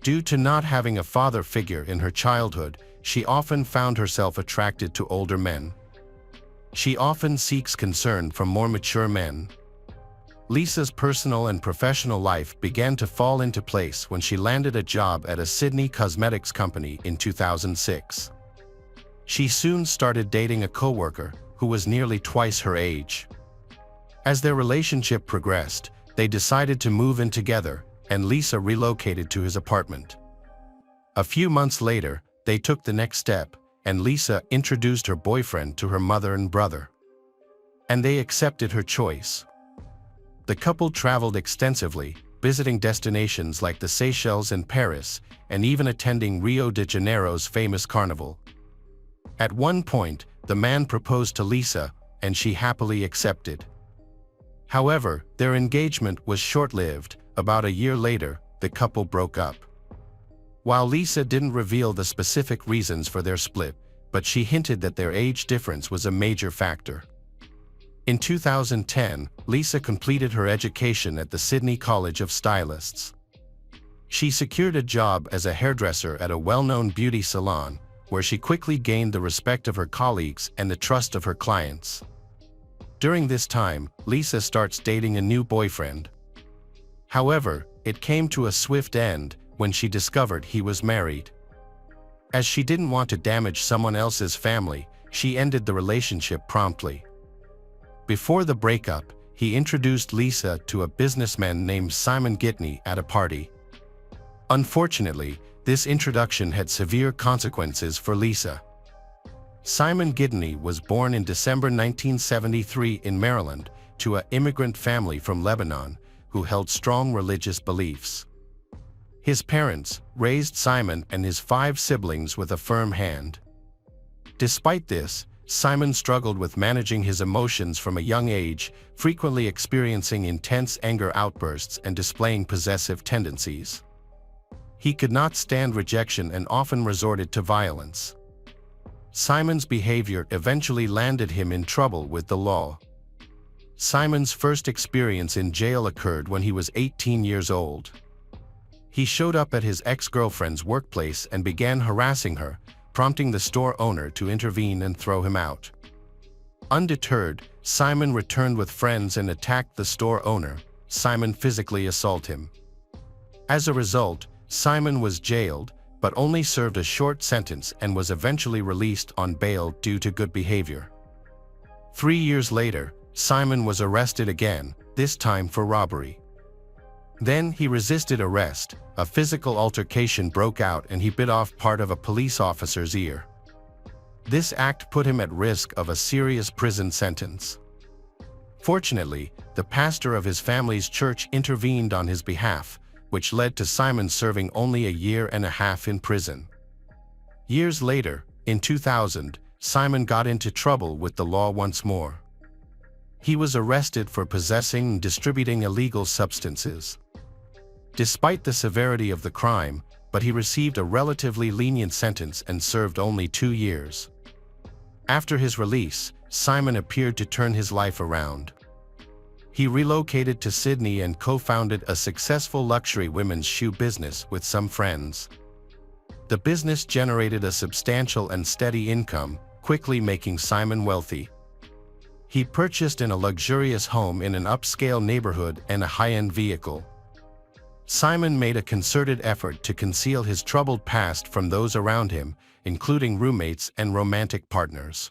Speaker 1: Due to not having a father figure in her childhood, she often found herself attracted to older men. She often seeks concern from more mature men. Lisa's personal and professional life began to fall into place when she landed a job at a Sydney cosmetics company in 2006. She soon started dating a coworker who was nearly twice her age. As their relationship progressed, they decided to move in together, and Lisa relocated to his apartment. A few months later, they took the next step, and Lisa introduced her boyfriend to her mother and brother. And they accepted her choice. The couple traveled extensively, visiting destinations like the Seychelles and Paris, and even attending Rio de Janeiro's famous carnival. At one point, the man proposed to Lisa, and she happily accepted. However, their engagement was short-lived. About a year later, the couple broke up. While Lisa didn't reveal the specific reasons for their split, but she hinted that their age difference was a major factor. In 2010, Lisa completed her education at the Sydney College of Stylists. She secured a job as a hairdresser at a well-known beauty salon, where she quickly gained the respect of her colleagues and the trust of her clients. During this time, Lisa starts dating a new boyfriend. However, it came to a swift end when she discovered he was married. As she didn't want to damage someone else's family, she ended the relationship promptly. Before the breakup, he introduced Lisa to a businessman named Simon Gitney at a party. Unfortunately, this introduction had severe consequences for Lisa. Simon Gitney was born in December 1973 in Maryland to an immigrant family from Lebanon who held strong religious beliefs. His parents raised Simon and his 5 siblings with a firm hand. Despite this, Simon struggled with managing his emotions from a young age, frequently experiencing intense anger outbursts and displaying possessive tendencies. He could not stand rejection and often resorted to violence. Simon's behavior eventually landed him in trouble with the law. Simon's first experience in jail occurred when he was 18 years old. He showed up at his ex-girlfriend's workplace and began harassing her, prompting the store owner to intervene and throw him out. Undeterred, Simon returned with friends and attacked the store owner. Simon physically assaulted him. As a result, Simon was jailed, but only served a short sentence and was eventually released on bail due to good behavior. 3 years later, Simon was arrested again, this time for robbery. Then he resisted arrest. A physical altercation broke out and he bit off part of a police officer's ear. This act put him at risk of a serious prison sentence. Fortunately, the pastor of his family's church intervened on his behalf, which led to Simon serving only a year and a half in prison. Years later, in 2000, Simon got into trouble with the law once more. He was arrested for possessing and distributing illegal substances. Despite the severity of the crime, but he received a relatively lenient sentence and served only 2 years. After his release, Simon appeared to turn his life around. He relocated to Sydney and co-founded a successful luxury women's shoe business with some friends. The business generated a substantial and steady income, quickly making Simon wealthy. He purchased a luxurious home in an upscale neighborhood and a high-end vehicle. Simon made a concerted effort to conceal his troubled past from those around him, including roommates and romantic partners.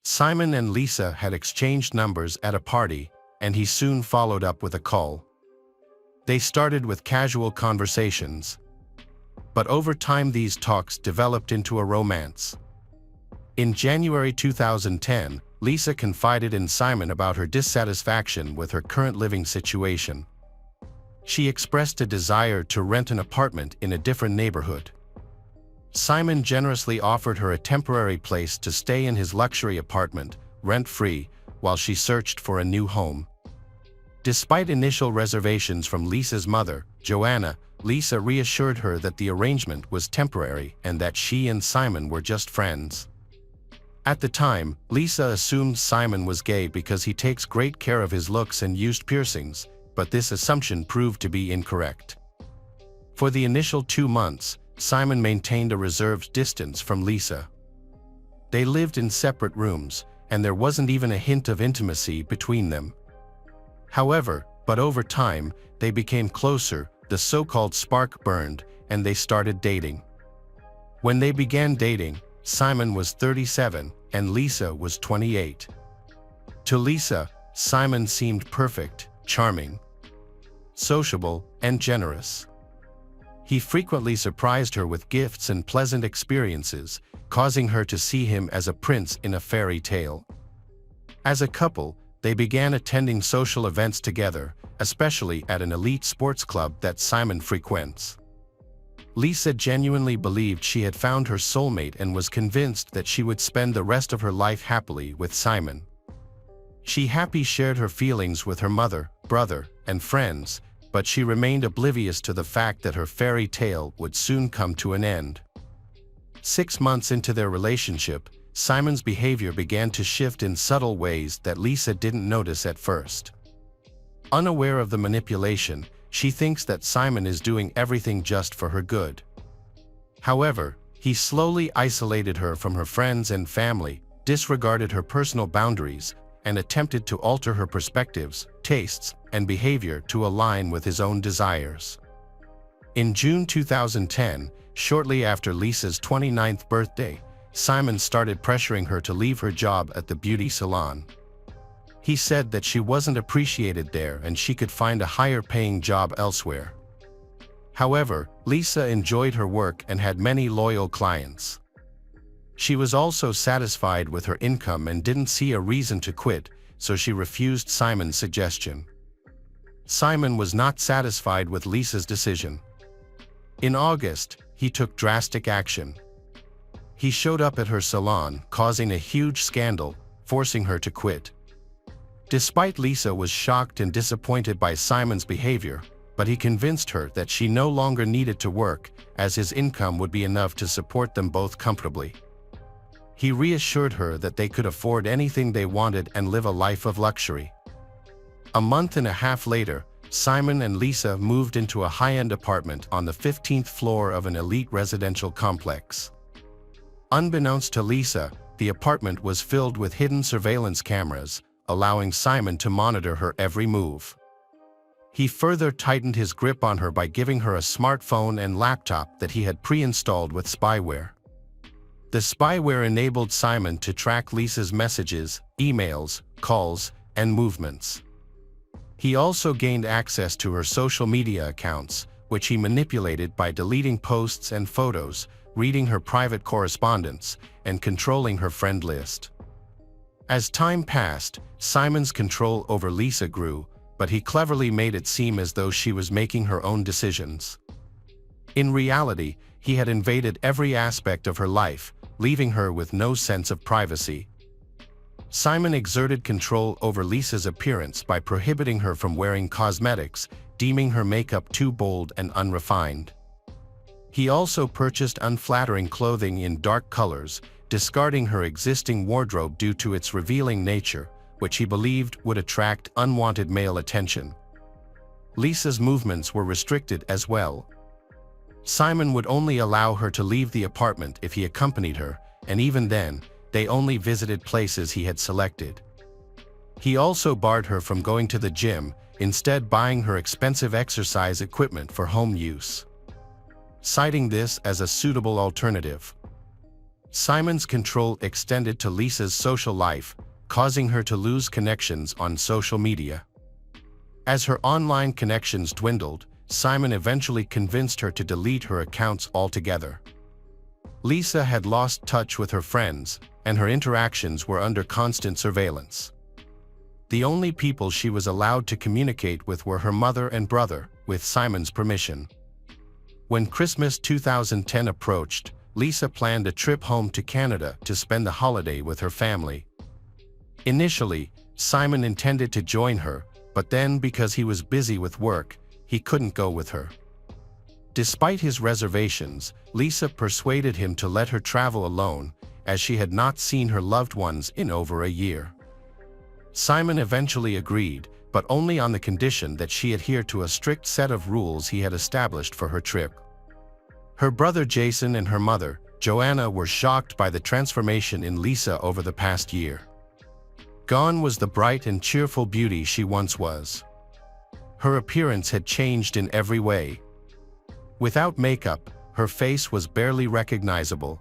Speaker 1: Simon and Lisa had exchanged numbers at a party, and he soon followed up with a call. They started with casual conversations. But over time these talks developed into a romance. In January 2010, Lisa confided in Simon about her dissatisfaction with her current living situation. She expressed a desire to rent an apartment in a different neighborhood. Simon generously offered her a temporary place to stay in his luxury apartment, rent-free, while she searched for a new home. Despite initial reservations from Lisa's mother, Joanna, Lisa reassured her that the arrangement was temporary and that she and Simon were just friends. At the time, Lisa assumed Simon was gay because he takes great care of his looks and used piercings, but this assumption proved to be incorrect. For the initial 2 months, Simon maintained a reserved distance from Lisa. They lived in separate rooms, and there wasn't even a hint of intimacy between them. However, but over time, they became closer, the so-called spark burned, and they started dating. When they began dating, Simon was 37 and Lisa was 28. To Lisa, Simon seemed perfect, charming, sociable, and generous. He frequently surprised her with gifts and pleasant experiences, causing her to see him as a prince in a fairy tale. As a couple, they began attending social events together, especially at an elite sports club that Simon frequents. Lisa genuinely believed she had found her soulmate and was convinced that she would spend the rest of her life happily with Simon. She happily shared her feelings with her mother, brother, and friends, but she remained oblivious to the fact that her fairy tale would soon come to an end. 6 months into their relationship, Simon's behavior began to shift in subtle ways that Lisa didn't notice at first. Unaware of the manipulation, she thinks that Simon is doing everything just for her good. However, he slowly isolated her from her friends and family, disregarded her personal boundaries, and attempted to alter her perspectives, tastes, and behavior to align with his own desires. In June 2010, shortly after Lisa's 29th birthday, Simon started pressuring her to leave her job at the beauty salon. He said that she wasn't appreciated there and she could find a higher-paying job elsewhere. However, Lisa enjoyed her work and had many loyal clients. She was also satisfied with her income and didn't see a reason to quit, so she refused Simon's suggestion. Simon was not satisfied with Lisa's decision. In August, he took drastic action. He showed up at her salon, causing a huge scandal, forcing her to quit. Despite Lisa was shocked and disappointed by Simon's behavior, but he convinced her that she no longer needed to work, as his income would be enough to support them both comfortably. He reassured her that they could afford anything they wanted and live a life of luxury. A month and a half later, Simon and Lisa moved into a high-end apartment on the 15th floor of an elite residential complex. Unbeknownst to Lisa, the apartment was filled with hidden surveillance cameras, allowing Simon to monitor her every move. He further tightened his grip on her by giving her a smartphone and laptop that he had pre-installed with spyware. The spyware enabled Simon to track Lisa's messages, emails, calls, and movements. He also gained access to her social media accounts, which he manipulated by deleting posts and photos, reading her private correspondence, and controlling her friend list. As time passed, Simon's control over Lisa grew, but he cleverly made it seem as though she was making her own decisions. In reality, he had invaded every aspect of her life, leaving her with no sense of privacy. Simon exerted control over Lisa's appearance by prohibiting her from wearing cosmetics, deeming her makeup too bold and unrefined. He also purchased unflattering clothing in dark colors, discarding her existing wardrobe due to its revealing nature, which he believed would attract unwanted male attention. Lisa's movements were restricted as well. Simon would only allow her to leave the apartment if he accompanied her, and even then, they only visited places he had selected. He also barred her from going to the gym, instead buying her expensive exercise equipment for home use, citing this as a suitable alternative. Simon's control extended to Lisa's social life, causing her to lose connections on social media. As her online connections dwindled, Simon eventually convinced her to delete her accounts altogether. Lisa had lost touch with her friends, and her interactions were under constant surveillance. The only people she was allowed to communicate with were her mother and brother, with Simon's permission. When Christmas 2010 approached, Lisa planned a trip home to Canada to spend the holiday with her family. Initially, Simon intended to join her, but then because he was busy with work, he couldn't go with her. Despite his reservations, Lisa persuaded him to let her travel alone, as she had not seen her loved ones in over a year. Simon eventually agreed, but only on the condition that she adhere to a strict set of rules he had established for her trip. Her brother Jason and her mother, Joanna, were shocked by the transformation in Lisa over the past year. Gone was the bright and cheerful beauty she once was. Her appearance had changed in every way. Without makeup, her face was barely recognizable.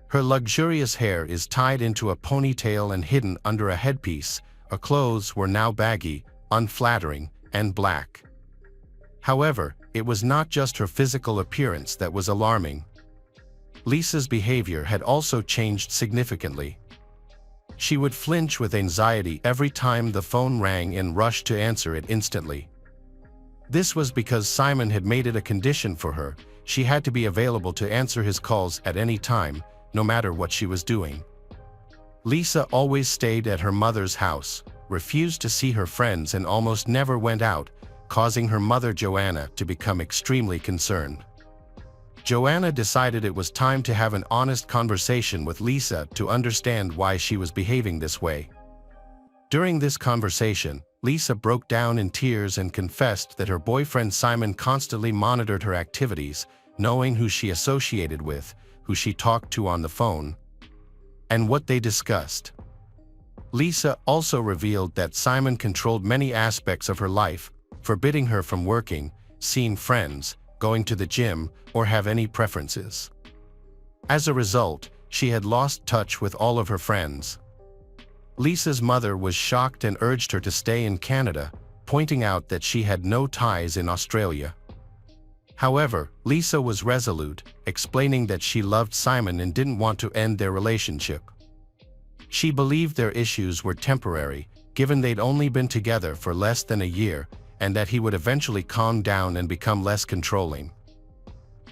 Speaker 1: Her luxurious hair is tied into a ponytail and hidden under a headpiece. Her clothes were now baggy, unflattering, and black. However, it was not just her physical appearance that was alarming. Lisa's behavior had also changed significantly. She would flinch with anxiety every time the phone rang and rush to answer it instantly. This was because Simon had made it a condition for her. She had to be available to answer his calls at any time, no matter what she was doing. Lisa always stayed at her mother's house, refused to see her friends, and almost never went out, causing her mother Joanna to become extremely concerned. Joanna decided it was time to have an honest conversation with Lisa to understand why she was behaving this way. During this conversation, Lisa broke down in tears and confessed that her boyfriend Simon constantly monitored her activities, knowing who she associated with, who she talked to on the phone, and what they discussed. Lisa also revealed that Simon controlled many aspects of her life, forbidding her from working, seeing friends, going to the gym, or have any preferences. As a result, she had lost touch with all of her friends. Lisa's mother was shocked and urged her to stay in Canada, pointing out that she had no ties in Australia. However, Lisa was resolute, explaining that she loved Simon and didn't want to end their relationship. She believed their issues were temporary, given they'd only been together for less than a year, and that he would eventually calm down and become less controlling.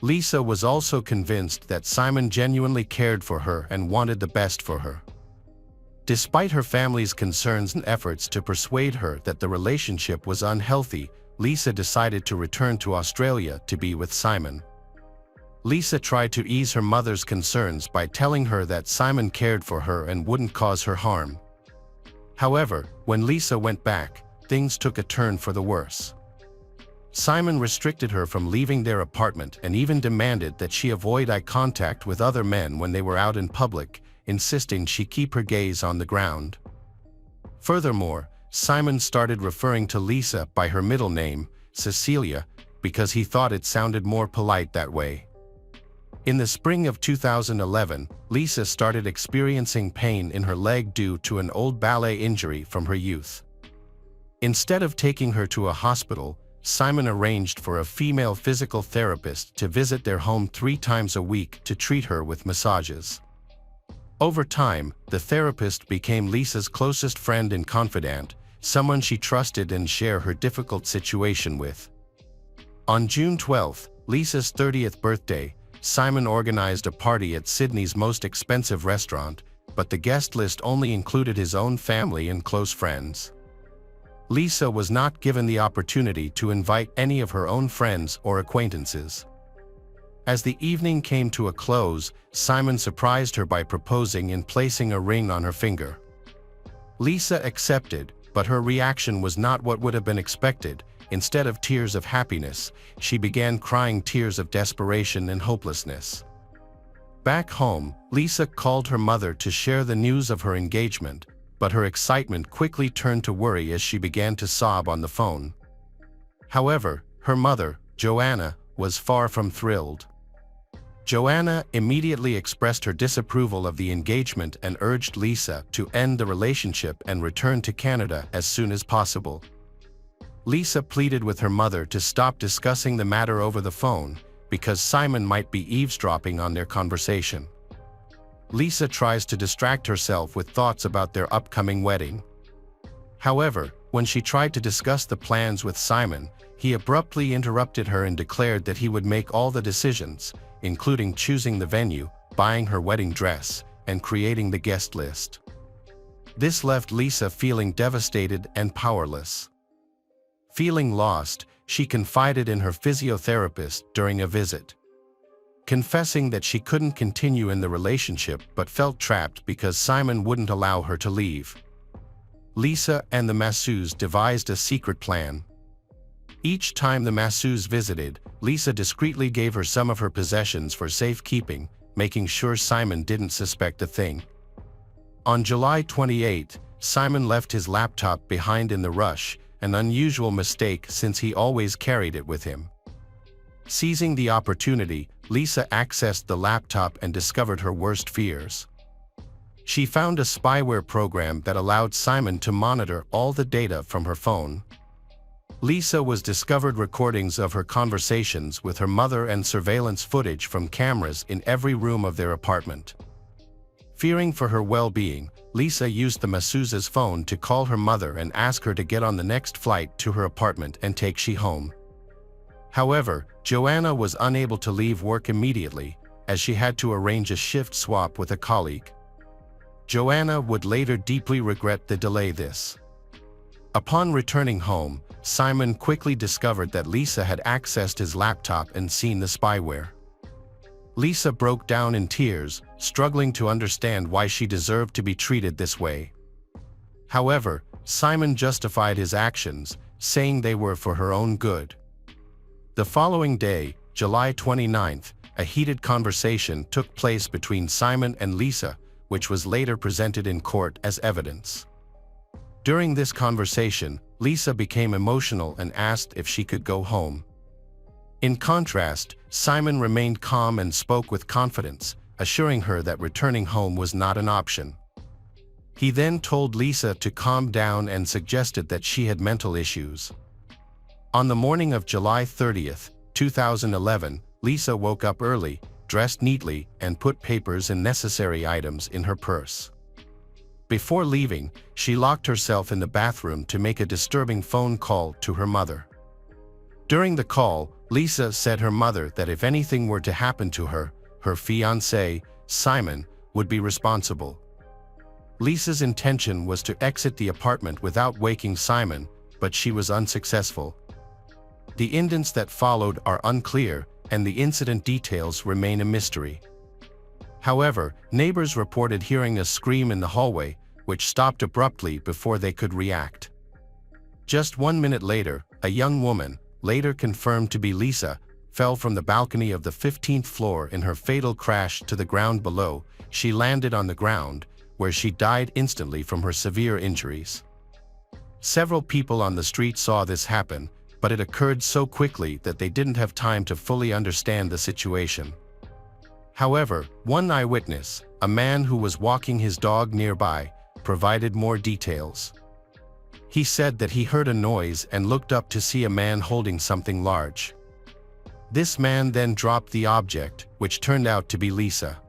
Speaker 1: Lisa was also convinced that Simon genuinely cared for her and wanted the best for her. Despite her family's concerns and efforts to persuade her that the relationship was unhealthy, Lisa decided to return to Australia to be with Simon. Lisa tried to ease her mother's concerns by telling her that Simon cared for her and wouldn't cause her harm. However, when Lisa went back, things took a turn for the worse. Simon restricted her from leaving their apartment and even demanded that she avoid eye contact with other men when they were out in public, insisting she keep her gaze on the ground. Furthermore, Simon started referring to Lisa by her middle name, Cecilia, because he thought it sounded more polite that way. In the spring of 2011, Lisa started experiencing pain in her leg due to an old ballet injury from her youth. Instead of taking her to a hospital, Simon arranged for a female physical therapist to visit their home 3 times a week to treat her with massages. Over time, the therapist became Lisa's closest friend and confidant, someone she trusted and shared her difficult situation with. On June 12, Lisa's 30th birthday, Simon organized a party at Sydney's most expensive restaurant, but the guest list only included his own family and close friends. Lisa was not given the opportunity to invite any of her own friends or acquaintances. As the evening came to a close, Simon surprised her by proposing and placing a ring on her finger. Lisa accepted, but her reaction was not what would have been expected. Instead of tears of happiness, she began crying tears of desperation and hopelessness. Back home, Lisa called her mother to share the news of her engagement, but her excitement quickly turned to worry as she began to sob on the phone. However, her mother, Joanna, was far from thrilled. Joanna immediately expressed her disapproval of the engagement and urged Lisa to end the relationship and return to Canada as soon as possible. Lisa pleaded with her mother to stop discussing the matter over the phone, because Simon might be eavesdropping on their conversation. Lisa tries to distract herself with thoughts about their upcoming wedding. However, when she tried to discuss the plans with Simon, he abruptly interrupted her and declared that he would make all the decisions, including choosing the venue, buying her wedding dress, and creating the guest list. This left Lisa feeling devastated and powerless. Feeling lost, she confided in her physiotherapist during a visit, confessing that she couldn't continue in the relationship but felt trapped because Simon wouldn't allow her to leave. Lisa and the masseuse devised a secret plan. Each time the masseuse visited, Lisa discreetly gave her some of her possessions for safekeeping, making sure Simon didn't suspect a thing. On July 28, Simon left his laptop behind in the rush, an unusual mistake since he always carried it with him. Seizing the opportunity, Lisa accessed the laptop and discovered her worst fears. She found a spyware program that allowed Simon to monitor all the data from her phone. Lisa was discovered recordings of her conversations with her mother and surveillance footage from cameras in every room of their apartment. Fearing for her well-being, Lisa used the masseuse's phone to call her mother and ask her to get on the next flight to her apartment and take she home. However, Joanna was unable to leave work immediately, as she had to arrange a shift swap with a colleague. Joanna would later deeply regret the delay this. Upon returning home, Simon quickly discovered that Lisa had accessed his laptop and seen the spyware. Lisa broke down in tears, struggling to understand why she deserved to be treated this way. However, Simon justified his actions, saying they were for her own good. The following day, July 29th, a heated conversation took place between Simon and Lisa, which was later presented in court as evidence. During this conversation, Lisa became emotional and asked if she could go home. In contrast, Simon remained calm and spoke with confidence, assuring her that returning home was not an option. He then told Lisa to calm down and suggested that she had mental issues. On the morning of July 30th, 2011, Lisa woke up early, dressed neatly, and put papers and necessary items in her purse. Before leaving, she locked herself in the bathroom to make a disturbing phone call to her mother. During the call, Lisa said her mother that if anything were to happen to her, her fiancé, Simon, would be responsible. Lisa's intention was to exit the apartment without waking Simon, but she was unsuccessful. The indents that followed are unclear, and the incident details remain a mystery. However, neighbors reported hearing a scream in the hallway, which stopped abruptly before they could react. Just 1 minute later, a young woman, later confirmed to be Lisa, fell from the balcony of the 15th floor in her fatal crash to the ground below. She landed on the ground, where she died instantly from her severe injuries. Several people on the street saw this happen, but it occurred so quickly that they didn't have time to fully understand the situation. However, one eyewitness, a man who was walking his dog nearby, provided more details. He said that he heard a noise and looked up to see a man holding something large. This man then dropped the object, which turned out to be Lisa.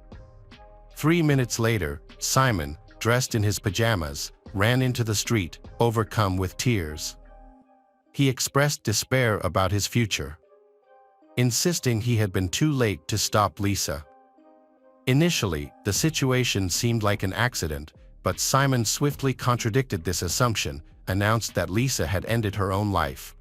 Speaker 1: 3 minutes later, Simon, dressed in his pajamas, ran into the street, overcome with tears. He expressed despair about his future, insisting he had been too late to stop Lisa. Initially, the situation seemed like an accident, but Simon swiftly contradicted this assumption, announced that Lisa had ended her own life.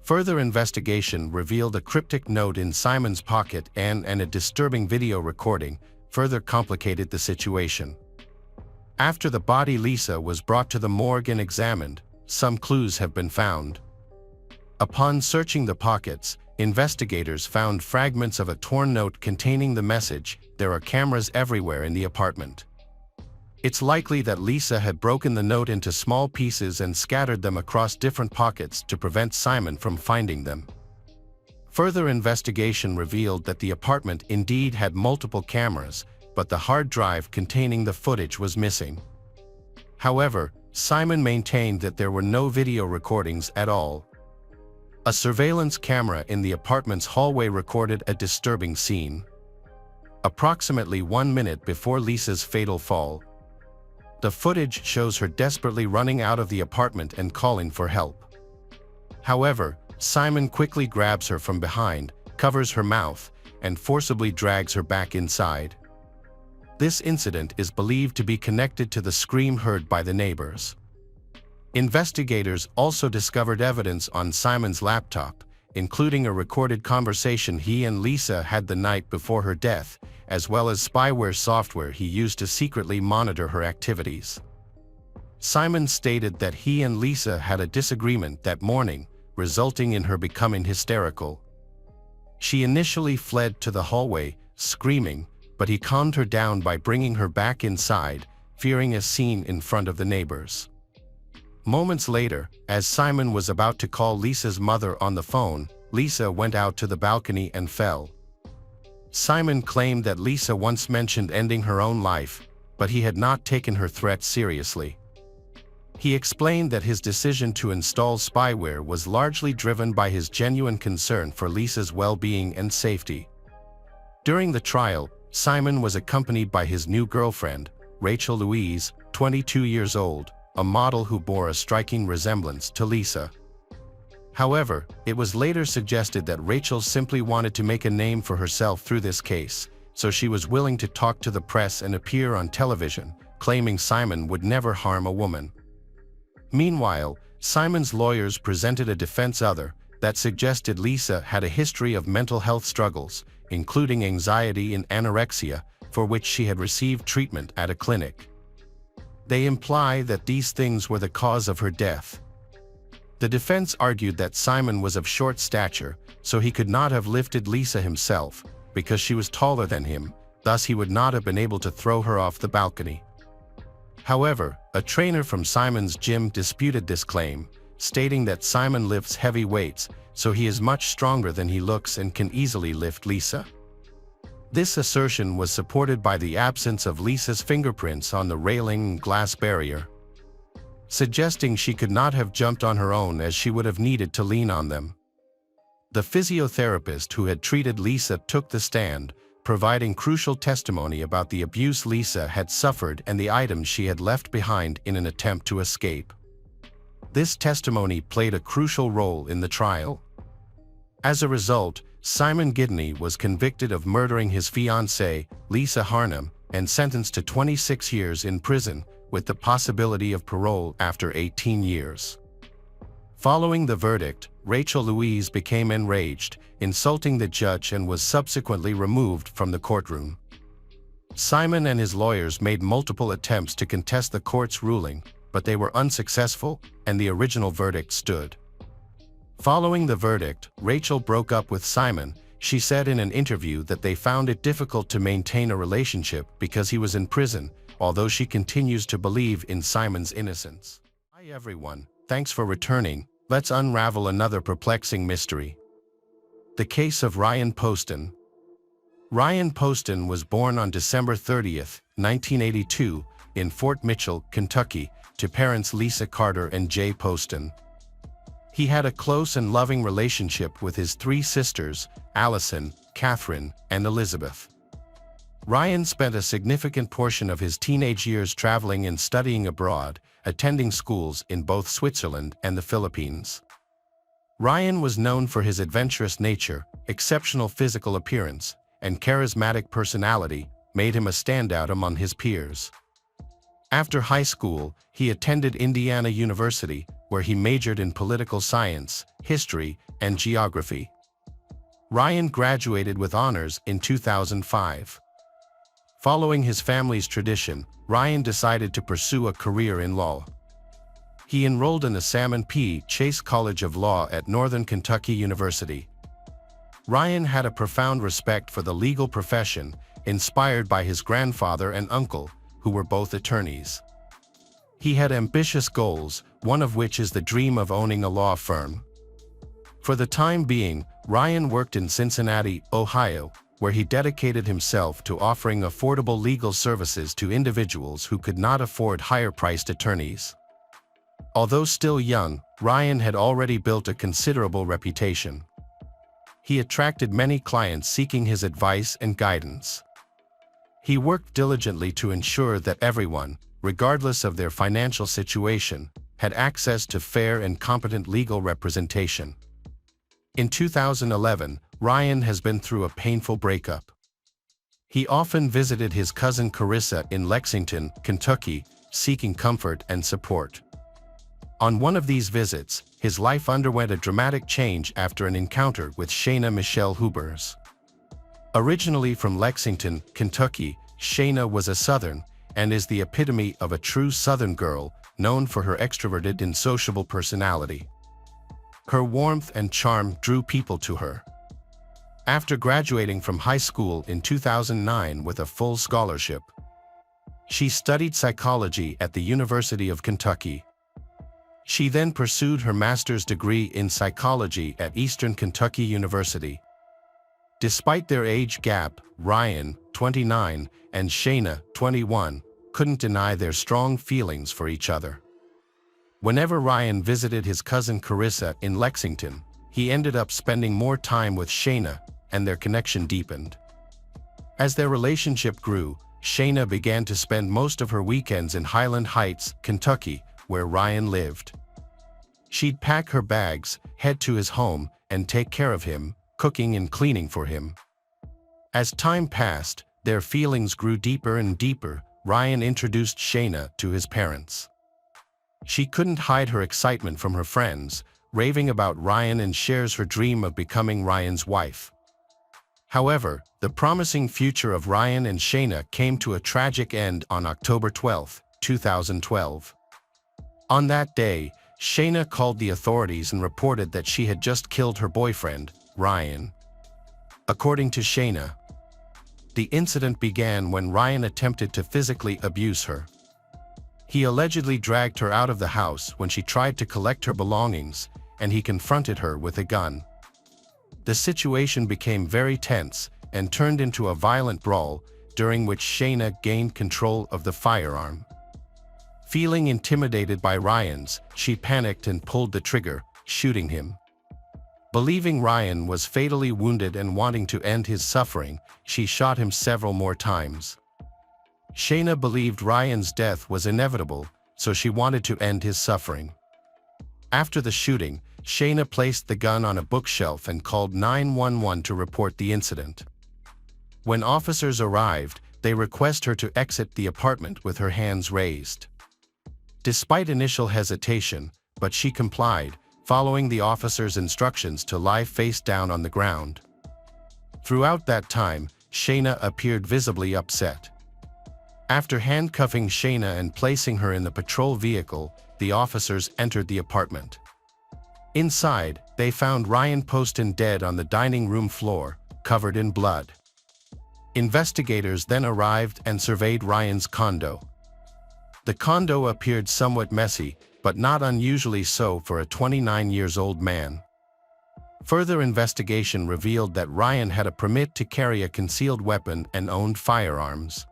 Speaker 1: Further investigation revealed a cryptic note in Simon's pocket and a disturbing video recording further complicated the situation. After the body Lisa was brought to the morgue and examined, some clues have been found. Upon searching the pockets, investigators found fragments of a torn note containing the message, "There are cameras everywhere in the apartment." It's likely that Lisa had broken the note into small pieces and scattered them across different pockets to prevent Simon from finding them. Further investigation revealed that the apartment indeed had multiple cameras, but the hard drive containing the footage was missing. However, Simon maintained that there were no video recordings at all. A surveillance camera in the apartment's hallway recorded a disturbing scene. Approximately 1 minute before Lisa's fatal fall, the footage shows her desperately running out of the apartment and calling for help. However, Simon quickly grabs her from behind, covers her mouth, and forcibly drags her back inside. This incident is believed to be connected to the scream heard by the neighbors. Investigators also discovered evidence on Simon's laptop, including a recorded conversation he and Lisa had the night before her death, as well as spyware software he used to secretly monitor her activities. Simon stated that he and Lisa had a disagreement that morning, resulting in her becoming hysterical. She initially fled to the hallway, screaming, but he calmed her down by bringing her back inside, fearing a scene in front of the neighbors. Moments later, as Simon was about to call Lisa's mother on the phone, Lisa went out to the balcony and fell. Simon claimed that Lisa once mentioned ending her own life, but he had not taken her threat seriously. He explained that his decision to install spyware was largely driven by his genuine concern for Lisa's well-being and safety. During the trial, Simon was accompanied by his new girlfriend, Rachel Louise, 22 years old, a model who bore a striking resemblance to Lisa. However, it was later suggested that Rachel simply wanted to make a name for herself through this case, so she was willing to talk to the press and appear on television, claiming Simon would never harm a woman. Meanwhile, Simon's lawyers presented a defense that suggested Lisa had a history of mental health struggles, including anxiety and anorexia, for which she had received treatment at a clinic. They imply that these things were the cause of her death. The defense argued that Simon was of short stature, so he could not have lifted Lisa himself, because she was taller than him, thus he would not have been able to throw her off the balcony. However, a trainer from Simon's gym disputed this claim, stating that Simon lifts heavy weights, so he is much stronger than he looks and can easily lift Lisa. This assertion was supported by the absence of Lisa's fingerprints on the railing and glass barrier, suggesting she could not have jumped on her own as she would have needed to lean on them. The physiotherapist who had treated Lisa took the stand, providing crucial testimony about the abuse Lisa had suffered and the items she had left behind in an attempt to escape. This testimony played a crucial role in the trial. As a result, Simon Gidney was convicted of murdering his fiancée, Lisa Harnham, and sentenced to 26 years in prison, with the possibility of parole after 18 years. Following the verdict, Rachel Louise became enraged, insulting the judge, and was subsequently removed from the courtroom. Simon and his lawyers made multiple attempts to contest the court's ruling, but they were unsuccessful, and the original verdict stood. Following the verdict, Rachel broke up with Simon. She said in an interview that they found it difficult to maintain a relationship because he was in prison, although she continues to believe in Simon's innocence. Hi everyone, thanks for returning. Let's unravel another perplexing mystery. The case of Ryan Poston. Ryan Poston was born on December 30, 1982, in Fort Mitchell, Kentucky, to parents Lisa Carter and Jay Poston. He had a close and loving relationship with his three sisters, Allison, Catherine, and Elizabeth. Ryan spent a significant portion of his teenage years traveling and studying abroad, attending schools in both Switzerland and the Philippines. Ryan was known for his adventurous nature, exceptional physical appearance, and charismatic personality, made him a standout among his peers. After high school, he attended Indiana University, where he majored in political science, history, and geography. Ryan graduated with honors in 2005. Following his family's tradition, Ryan decided to pursue a career in law. He enrolled in the Salmon P. Chase College of Law at Northern Kentucky University. Ryan had a profound respect for the legal profession, inspired by his grandfather and uncle, who were both attorneys. He had ambitious goals, one of which is the dream of owning a law firm. For the time being, Ryan worked in Cincinnati, Ohio, where he dedicated himself to offering affordable legal services to individuals who could not afford higher-priced attorneys. Although still young, Ryan had already built a considerable reputation. He attracted many clients seeking his advice and guidance. He worked diligently to ensure that everyone, regardless of their financial situation, had access to fair and competent legal representation. In 2011, Ryan has been through a painful breakup. He often visited his cousin Carissa in Lexington, Kentucky, seeking comfort and support. On one of these visits, his life underwent a dramatic change after an encounter with Shayna Michelle Hubers. Originally from Lexington, Kentucky, Shayna was a Southern, and is the epitome of a true Southern girl, known for her extroverted and sociable personality. Her warmth and charm drew people to her. After graduating from high school in 2009 with a full scholarship, she studied psychology at the University of Kentucky. She then pursued her master's degree in psychology at Eastern Kentucky University. Despite their age gap, Ryan, 29, and Shayna, 21, couldn't deny their strong feelings for each other. Whenever Ryan visited his cousin Carissa in Lexington, he ended up spending more time with Shayna, and their connection deepened. As their relationship grew, Shayna began to spend most of her weekends in Highland Heights, Kentucky, where Ryan lived. She'd pack her bags, head to his home, and take care of him, cooking and cleaning for him. As time passed, their feelings grew deeper and deeper. Ryan introduced Shayna to his parents. She couldn't hide her excitement from her friends, raving about Ryan, and shares her dream of becoming Ryan's wife. However, the promising future of Ryan and Shayna came to a tragic end on October 12, 2012. On that day, Shayna called the authorities and reported that she had just killed her boyfriend, Ryan. According to Shayna, the incident began when Ryan attempted to physically abuse her. He allegedly dragged her out of the house when she tried to collect her belongings, and he confronted her with a gun. The situation became very tense and turned into a violent brawl, during which Shayna gained control of the firearm. Feeling intimidated by Ryan's, she panicked and pulled the trigger, shooting him. Believing Ryan was fatally wounded and wanting to end his suffering, she shot him several more times. Shayna believed Ryan's death was inevitable, so she wanted to end his suffering. After the shooting, Shayna placed the gun on a bookshelf and called 911 to report the incident. When officers arrived, they requested her to exit the apartment with her hands raised. Despite initial hesitation, but she complied, following the officer's instructions to lie face down on the ground. Throughout that time, Shayna appeared visibly upset. After handcuffing Shayna and placing her in the patrol vehicle, the officers entered the apartment. Inside, they found Ryan Poston dead on the dining room floor, covered in blood. Investigators then arrived and surveyed Ryan's condo. The condo appeared somewhat messy, but not unusually so for a 29-year-old man. Further investigation revealed that Ryan had a permit to carry a concealed weapon and owned firearms.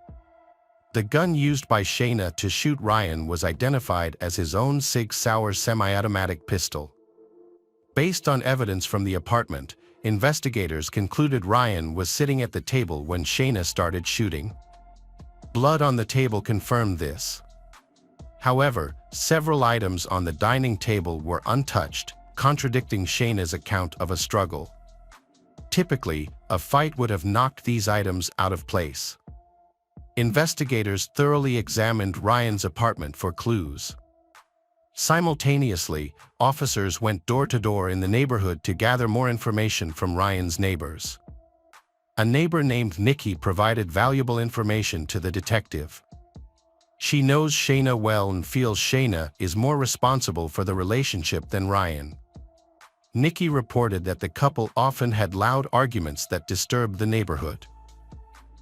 Speaker 1: The gun used by Shayna to shoot Ryan was identified as his own Sig Sauer semi-automatic pistol. Based on evidence from the apartment, investigators concluded Ryan was sitting at the table when Shayna started shooting. Blood on the table confirmed this. However, several items on the dining table were untouched, contradicting Shayna's account of a struggle. Typically, a fight would have knocked these items out of place. Investigators thoroughly examined Ryan's apartment for clues. Simultaneously, officers went door to door in the neighborhood to gather more information from Ryan's neighbors. A neighbor named Nikki provided valuable information to the detective. She knows Shayna well and feels Shayna is more responsible for the relationship than Ryan. Nikki reported that the couple often had loud arguments that disturbed the neighborhood.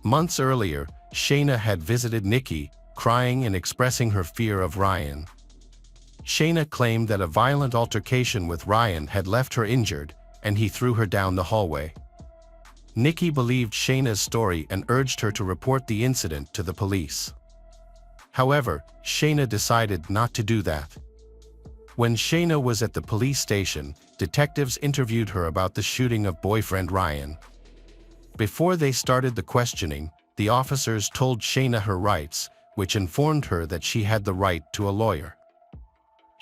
Speaker 1: Months earlier, Shayna had visited Nikki, crying and expressing her fear of Ryan. Shayna claimed that a violent altercation with Ryan had left her injured, and he threw her down the hallway. Nikki believed Shayna's story and urged her to report the incident to the police. However, Shayna decided not to do that. When Shayna was at the police station, detectives interviewed her about the shooting of boyfriend Ryan. Before they started the questioning, the officers told Shayna her rights, which informed her that she had the right to a lawyer.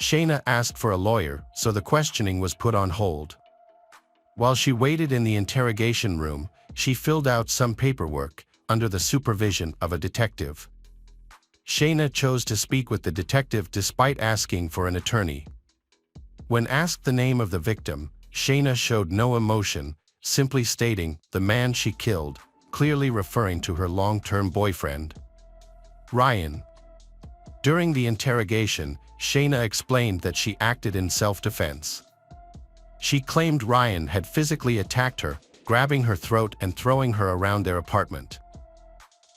Speaker 1: Shayna asked for a lawyer, so the questioning was put on hold. While she waited in the interrogation room, she filled out some paperwork, under the supervision of a detective. Shayna chose to speak with the detective despite asking for an attorney. When asked the name of the victim, Shayna showed no emotion, simply stating, "the man she killed," clearly referring to her long-term boyfriend, Ryan. During the interrogation, Shayna explained that she acted in self-defense. She claimed Ryan had physically attacked her, grabbing her throat and throwing her around their apartment.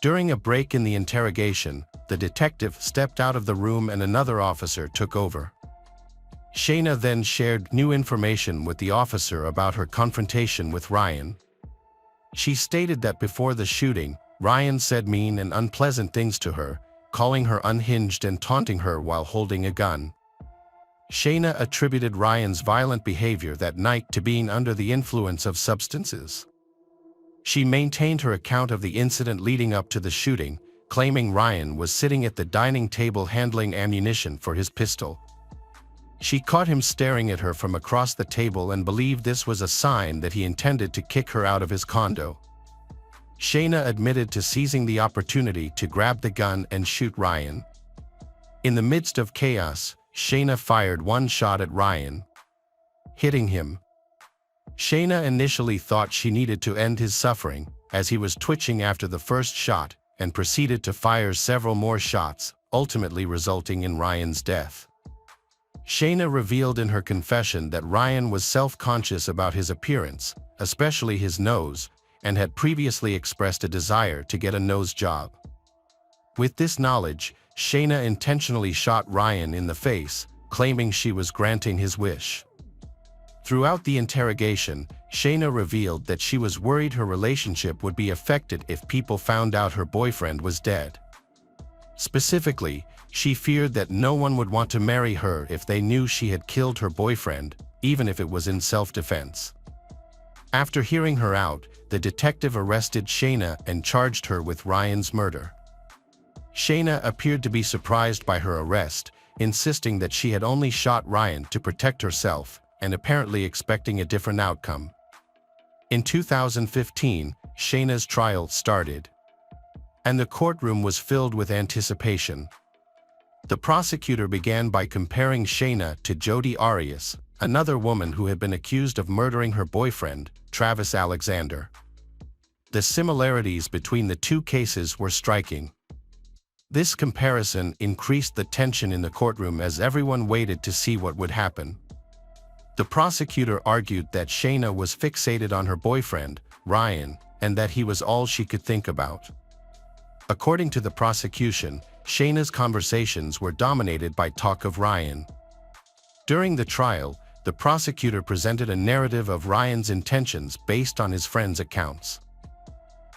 Speaker 1: During a break in the interrogation, the detective stepped out of the room and another officer took over. Shayna then shared new information with the officer about her confrontation with Ryan. She stated that before the shooting, Ryan said mean and unpleasant things to her, calling her unhinged and taunting her while holding a gun. Shayna attributed Ryan's violent behavior that night to being under the influence of substances. She maintained her account of the incident leading up to the shooting, claiming Ryan was sitting at the dining table handling ammunition for his pistol. She caught him staring at her from across the table and believed this was a sign that he intended to kick her out of his condo. Shayna admitted to seizing the opportunity to grab the gun and shoot Ryan. In the midst of chaos, Shayna fired one shot at Ryan, hitting him. Shayna initially thought she needed to end his suffering, as he was twitching after the first shot, and proceeded to fire several more shots, ultimately resulting in Ryan's death. Shayna revealed in her confession that Ryan was self-conscious about his appearance, especially his nose, and had previously expressed a desire to get a nose job. With this knowledge, Shayna intentionally shot Ryan in the face, claiming she was granting his wish. Throughout the interrogation, Shayna revealed that she was worried her relationship would be affected if people found out her boyfriend was dead. Specifically, she feared that no one would want to marry her if they knew she had killed her boyfriend, even if it was in self-defense. After hearing her out, the detective arrested Shayna and charged her with Ryan's murder. Shayna appeared to be surprised by her arrest, insisting that she had only shot Ryan to protect herself, and apparently expecting a different outcome. In 2015, Shayna's trial started, and the courtroom was filled with anticipation. The prosecutor began by comparing Shayna to Jodi Arias, another woman who had been accused of murdering her boyfriend, Travis Alexander. The similarities between the two cases were striking. This comparison increased the tension in the courtroom as everyone waited to see what would happen. The prosecutor argued that Shayna was fixated on her boyfriend, Ryan, and that he was all she could think about. According to the prosecution, Shayna's conversations were dominated by talk of Ryan. During the trial, the prosecutor presented a narrative of Ryan's intentions based on his friends' accounts.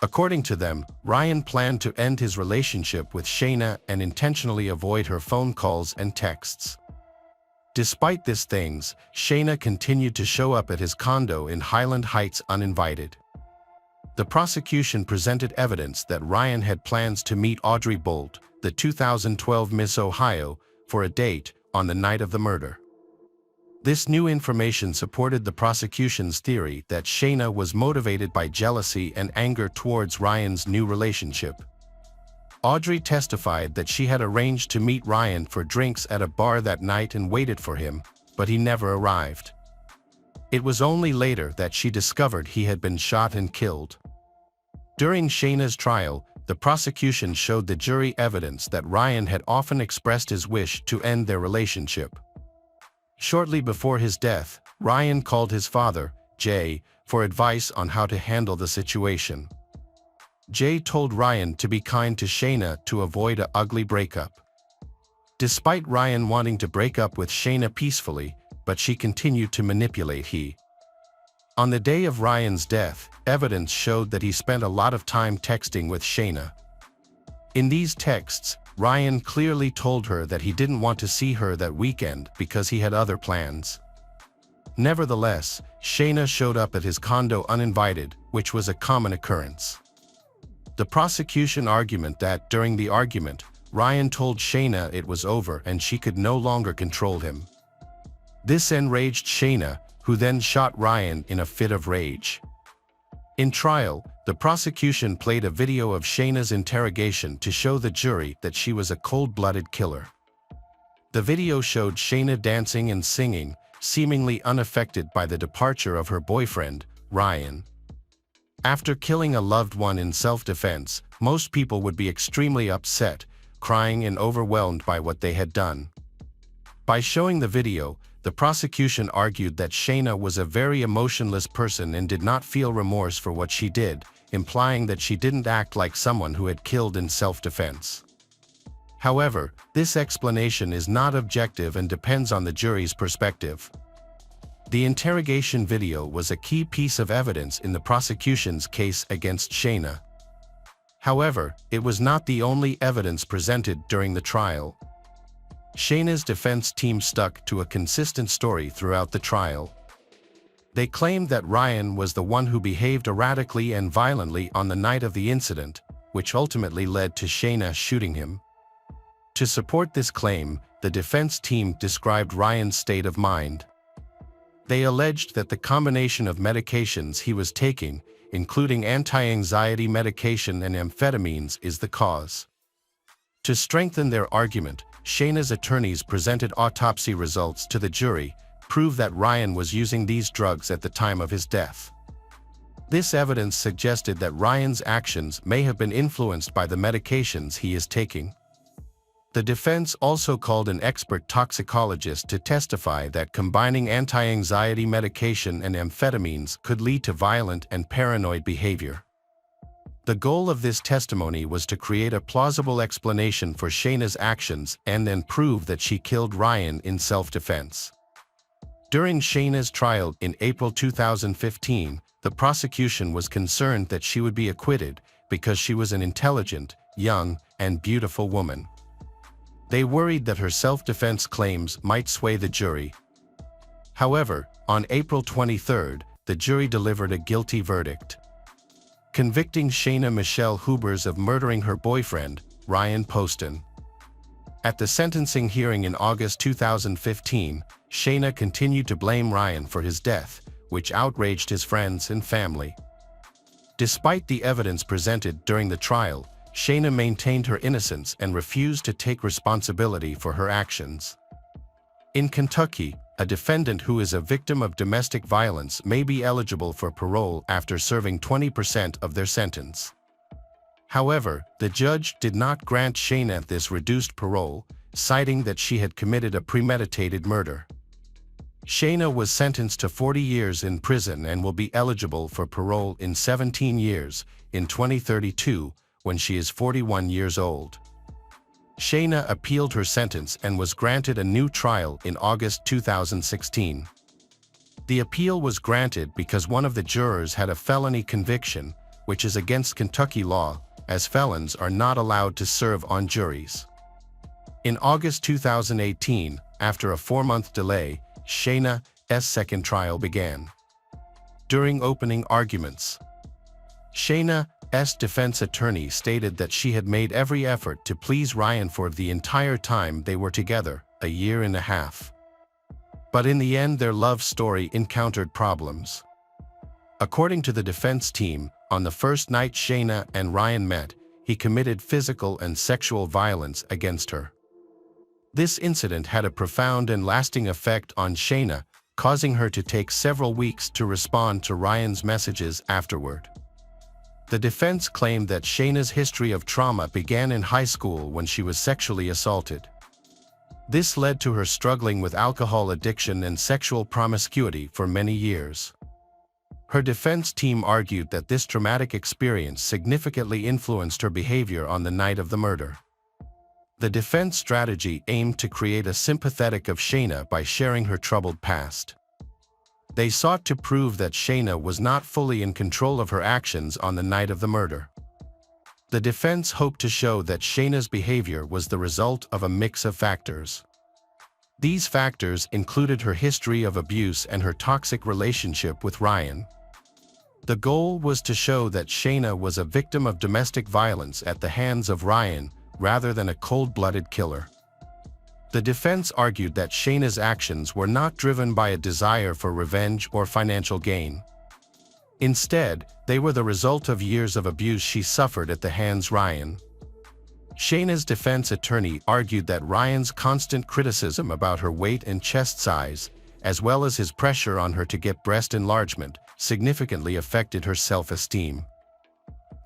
Speaker 1: According to them, Ryan planned to end his relationship with Shayna and intentionally avoid her phone calls and texts. Despite these things, Shayna continued to show up at his condo in Highland Heights uninvited. The prosecution presented evidence that Ryan had plans to meet Audrey Bolt, the 2012 Miss Ohio, for a date on the night of the murder. This new information supported the prosecution's theory that Shayna was motivated by jealousy and anger towards Ryan's new relationship. Audrey testified that she had arranged to meet Ryan for drinks at a bar that night and waited for him, but he never arrived. It was only later that she discovered he had been shot and killed. During Shayna's trial, the prosecution showed the jury evidence that Ryan had often expressed his wish to end their relationship. Shortly before his death, Ryan called his father, Jay, for advice on how to handle the situation. Jay told Ryan to be kind to Shayna to avoid an ugly breakup. Despite Ryan wanting to break up with Shayna peacefully, but she continued to manipulate him. On the day of Ryan's death, evidence showed that he spent a lot of time texting with Shayna. In these texts, Ryan clearly told her that he didn't want to see her that weekend because he had other plans. Nevertheless, Shayna showed up at his condo uninvited, which was a common occurrence. The prosecution argued that during the argument, Ryan told Shayna it was over and she could no longer control him. This enraged Shayna, who then shot Ryan in a fit of rage. In trial, the prosecution played a video of Shayna's interrogation to show the jury that she was a cold-blooded killer. The video showed Shayna dancing and singing, seemingly unaffected by the departure of her boyfriend, Ryan. After killing a loved one in self-defense, most people would be extremely upset, crying and overwhelmed by what they had done. By showing the video, the prosecution argued that Shayna was a very emotionless person and did not feel remorse for what she did, implying that she didn't act like someone who had killed in self-defense. However, this explanation is not objective and depends on the jury's perspective. The interrogation video was a key piece of evidence in the prosecution's case against Shayna. However, it was not the only evidence presented during the trial. Shayna's defense team stuck to a consistent story throughout the trial. They claimed that Ryan was the one who behaved erratically and violently on the night of the incident, which ultimately led to Shayna shooting him. To support this claim, the defense team described Ryan's state of mind. They alleged that the combination of medications he was taking, including anti-anxiety medication and amphetamines, is the cause. To strengthen their argument, Shayna's attorneys presented autopsy results to the jury, prove that Ryan was using these drugs at the time of his death. This evidence suggested that Ryan's actions may have been influenced by the medications he is taking. The defense also called an expert toxicologist to testify that combining anti-anxiety medication and amphetamines could lead to violent and paranoid behavior. The goal of this testimony was to create a plausible explanation for Shayna's actions and then prove that she killed Ryan in self-defense. During Shayna's trial in April 2015, the prosecution was concerned that she would be acquitted because she was an intelligent, young, and beautiful woman. They worried that her self-defense claims might sway the jury. However, on April 23, the jury delivered a guilty verdict, convicting Shayna Michelle Hubers of murdering her boyfriend, Ryan Poston. At the sentencing hearing in August 2015, Shayna continued to blame Ryan for his death, which outraged his friends and family. Despite the evidence presented during the trial, Shayna maintained her innocence and refused to take responsibility for her actions. In Kentucky, a defendant who is a victim of domestic violence may be eligible for parole after serving 20% of their sentence. However, the judge did not grant Shayna this reduced parole, citing that she had committed a premeditated murder. Shayna was sentenced to 40 years in prison and will be eligible for parole in 17 years, in 2032, when she is 41 years old. Shayna appealed her sentence and was granted a new trial in August 2016. The appeal was granted because one of the jurors had a felony conviction, which is against Kentucky law, as felons are not allowed to serve on juries. In August 2018, after a 4-month delay, Shayna's second trial began. During opening arguments, Shayna's defense attorney stated that she had made every effort to please Ryan for the entire time they were together, a year and a half. But in the end, their love story encountered problems. According to the defense team, on the first night Shayna and Ryan met, he committed physical and sexual violence against her. This incident had a profound and lasting effect on Shayna, causing her to take several weeks to respond to Ryan's messages afterward. The defense claimed that Shayna's history of trauma began in high school when she was sexually assaulted. This led to her struggling with alcohol addiction and sexual promiscuity for many years. Her defense team argued that this traumatic experience significantly influenced her behavior on the night of the murder. The defense strategy aimed to create a sympathetic of Shayna by sharing her troubled past. They sought to prove that Shayna was not fully in control of her actions on the night of the murder. The defense hoped to show that Shayna's behavior was the result of a mix of factors. These factors included her history of abuse and her toxic relationship with Ryan. The goal was to show that Shayna was a victim of domestic violence at the hands of Ryan, rather than a cold-blooded killer. The defense argued that Shayna's actions were not driven by a desire for revenge or financial gain. Instead, they were the result of years of abuse she suffered at the hands of Ryan. Shayna's defense attorney argued that Ryan's constant criticism about her weight and chest size, as well as his pressure on her to get breast enlargement, significantly affected her self-esteem.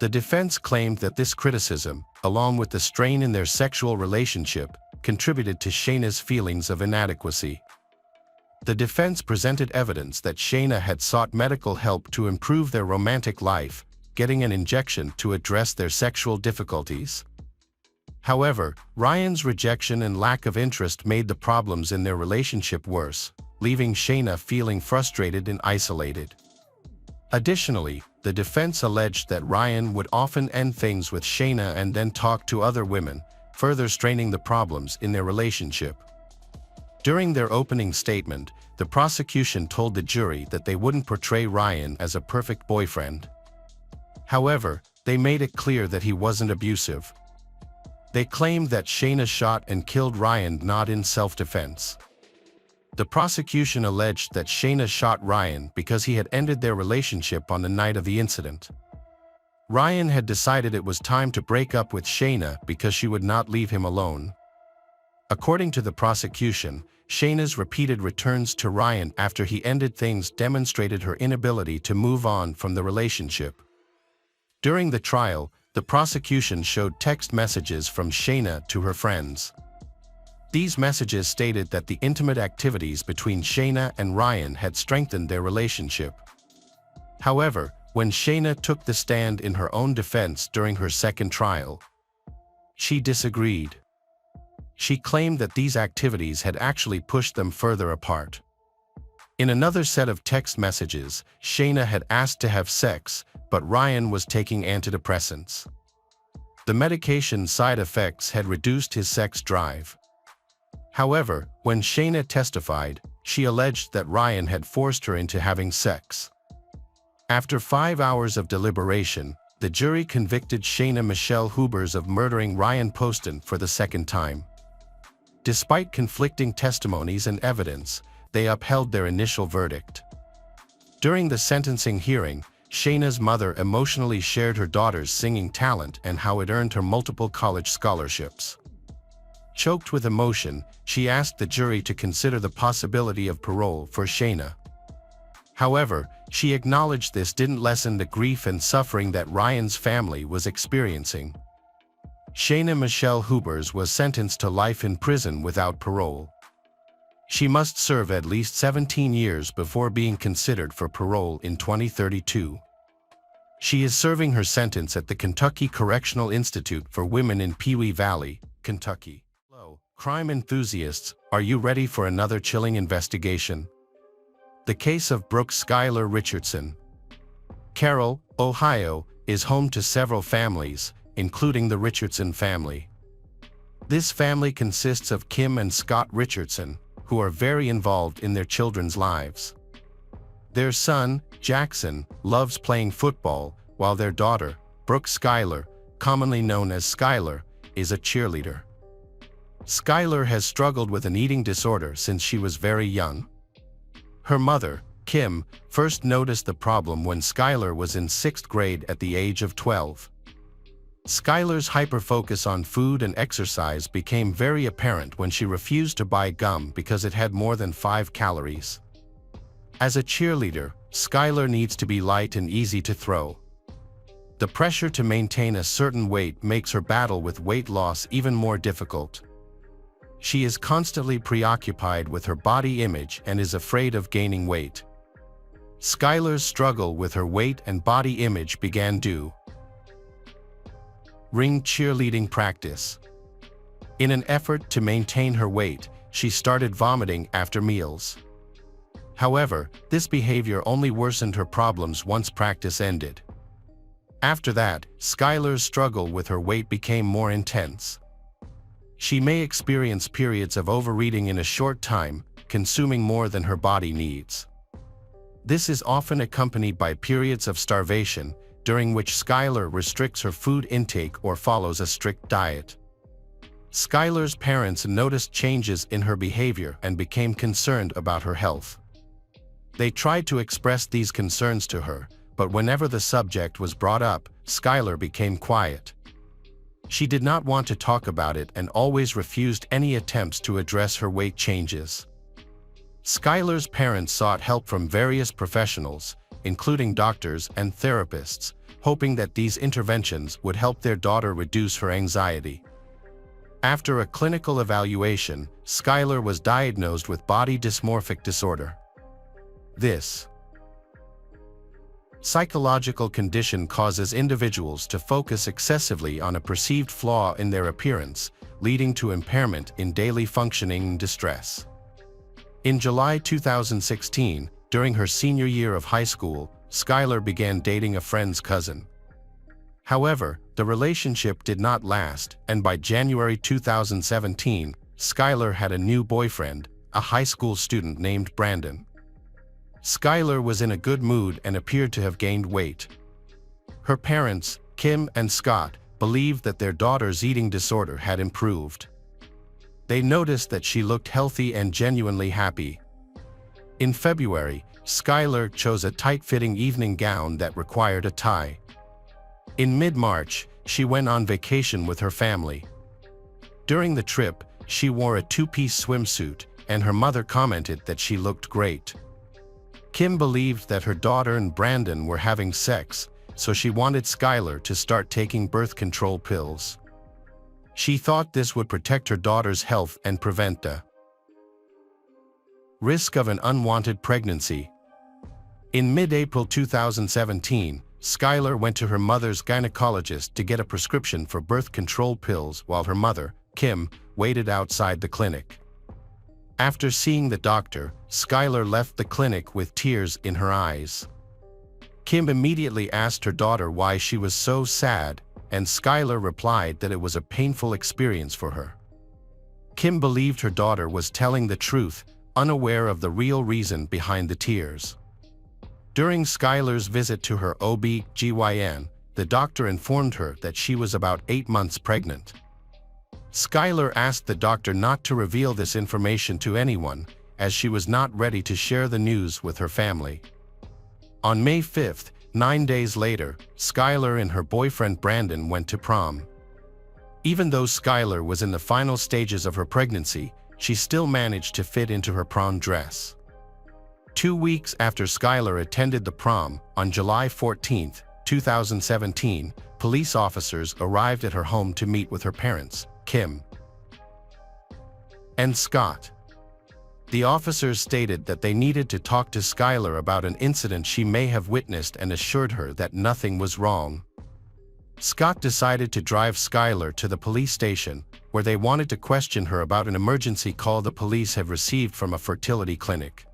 Speaker 1: The defense claimed that this criticism, along with the strain in their sexual relationship, contributed to Shayna's feelings of inadequacy. The defense presented evidence that Shayna had sought medical help to improve their romantic life, getting an injection to address their sexual difficulties. However, Ryan's rejection and lack of interest made the problems in their relationship worse, leaving Shayna feeling frustrated and isolated. Additionally, the defense alleged that Ryan would often end things with Shayna and then talk to other women, further straining the problems in their relationship. During their opening statement, the prosecution told the jury that they wouldn't portray Ryan as a perfect boyfriend. However, they made it clear that he wasn't abusive. They claimed that Shayna shot and killed Ryan not in self-defense. The prosecution alleged that Shayna shot Ryan because he had ended their relationship on the night of the incident. Ryan had decided it was time to break up with Shayna because she would not leave him alone. According to the prosecution, Shayna's repeated returns to Ryan after he ended things demonstrated her inability to move on from the relationship. During the trial, the prosecution showed text messages from Shayna to her friends. These messages stated that the intimate activities between Shayna and Ryan had strengthened their relationship. However, when Shayna took the stand in her own defense during her second trial, she disagreed. She claimed that these activities had actually pushed them further apart. In another set of text messages, Shayna had asked to have sex, but Ryan was taking antidepressants. The medication's side effects had reduced his sex drive. However, when Shayna testified, she alleged that Ryan had forced her into having sex. After 5 hours of deliberation, the jury convicted Shayna Michelle Hubers of murdering Ryan Poston for the second time. Despite conflicting testimonies and evidence, they upheld their initial verdict. During the sentencing hearing, Shayna's mother emotionally shared her daughter's singing talent and how it earned her multiple college scholarships. Choked with emotion, she asked the jury to consider the possibility of parole for Shayna. However, she acknowledged this didn't lessen the grief and suffering that Ryan's family was experiencing. Shayna Michelle Hubers was sentenced to life in prison without parole. She must serve at least 17 years before being considered for parole in 2032. She is serving her sentence at the Kentucky Correctional Institute for Women in Pewee Valley, Kentucky. Hello, crime enthusiasts, are you ready for another chilling investigation? The case of Brooke Skylar Richardson. Carroll, Ohio, is home to several families, including the Richardson family. This family consists of Kim and Scott Richardson, who are very involved in their children's lives. Their son, Jackson, loves playing football, while their daughter, Brooke Skylar, commonly known as Skylar, is a cheerleader. Skylar has struggled with an eating disorder since she was very young. Her mother, Kim, first noticed the problem when Skylar was in 6th grade at the age of 12. Skylar's hyper-focus on food and exercise became very apparent when she refused to buy gum because it had more than 5 calories. As a cheerleader, Skylar needs to be light and easy to throw. The pressure to maintain a certain weight makes her battle with weight loss even more difficult. She is constantly preoccupied with her body image and is afraid of gaining weight. Skylar's struggle with her weight and body image began due ring cheerleading practice. In an effort to maintain her weight, she started vomiting after meals. However, this behavior only worsened her problems once practice ended. After that, Skylar's struggle with her weight became more intense. She may experience periods of overeating in a short time, consuming more than her body needs. This is often accompanied by periods of starvation, during which Skylar restricts her food intake or follows a strict diet. Skylar's parents noticed changes in her behavior and became concerned about her health. They tried to express these concerns to her, but whenever the subject was brought up, Skylar became quiet. She did not want to talk about it and always refused any attempts to address her weight changes. Skylar's parents sought help from various professionals, including doctors and therapists, hoping that these interventions would help their daughter reduce her anxiety. After a clinical evaluation, Skylar was diagnosed with body dysmorphic disorder. This psychological condition causes individuals to focus excessively on a perceived flaw in their appearance, leading to impairment in daily functioning and distress. In July 2016, during her senior year of high school, Skylar began dating a friend's cousin. However, the relationship did not last, and by January 2017, Skylar had a new boyfriend, a high school student named Brandon. Skylar was in a good mood and appeared to have gained weight. Her parents, Kim and Scott, believed that their daughter's eating disorder had improved. They noticed that she looked healthy and genuinely happy. In February, Skylar chose a tight-fitting evening gown that required a tie. In mid-March, she went on vacation with her family. During the trip, she wore a 2-piece swimsuit, and her mother commented that she looked great. Kim believed that her daughter and Brandon were having sex, so she wanted Skylar to start taking birth control pills. She thought this would protect her daughter's health and prevent the risk of an unwanted pregnancy. In mid-April 2017, Skylar went to her mother's gynecologist to get a prescription for birth control pills while her mother, Kim, waited outside the clinic. After seeing the doctor, Skylar left the clinic with tears in her eyes. Kim immediately asked her daughter why she was so sad, and Skylar replied that it was a painful experience for her. Kim believed her daughter was telling the truth, unaware of the real reason behind the tears. During Skylar's visit to her OB/GYN, the doctor informed her that she was about 8 months pregnant. Skylar asked the doctor not to reveal this information to anyone, as she was not ready to share the news with her family. On May 5, 9 days later, Skylar and her boyfriend Brandon went to prom. Even though Skylar was in the final stages of her pregnancy, she still managed to fit into her prom dress. 2 weeks after Skylar attended the prom, on July 14, 2017, police officers arrived at her home to meet with her parents, Kim and Scott. The officers stated that they needed to talk to Skylar about an incident she may have witnessed and assured her that nothing was wrong. Scott decided to drive Skylar to the police station, where they wanted to question her about an emergency call the police had received from a fertility clinic.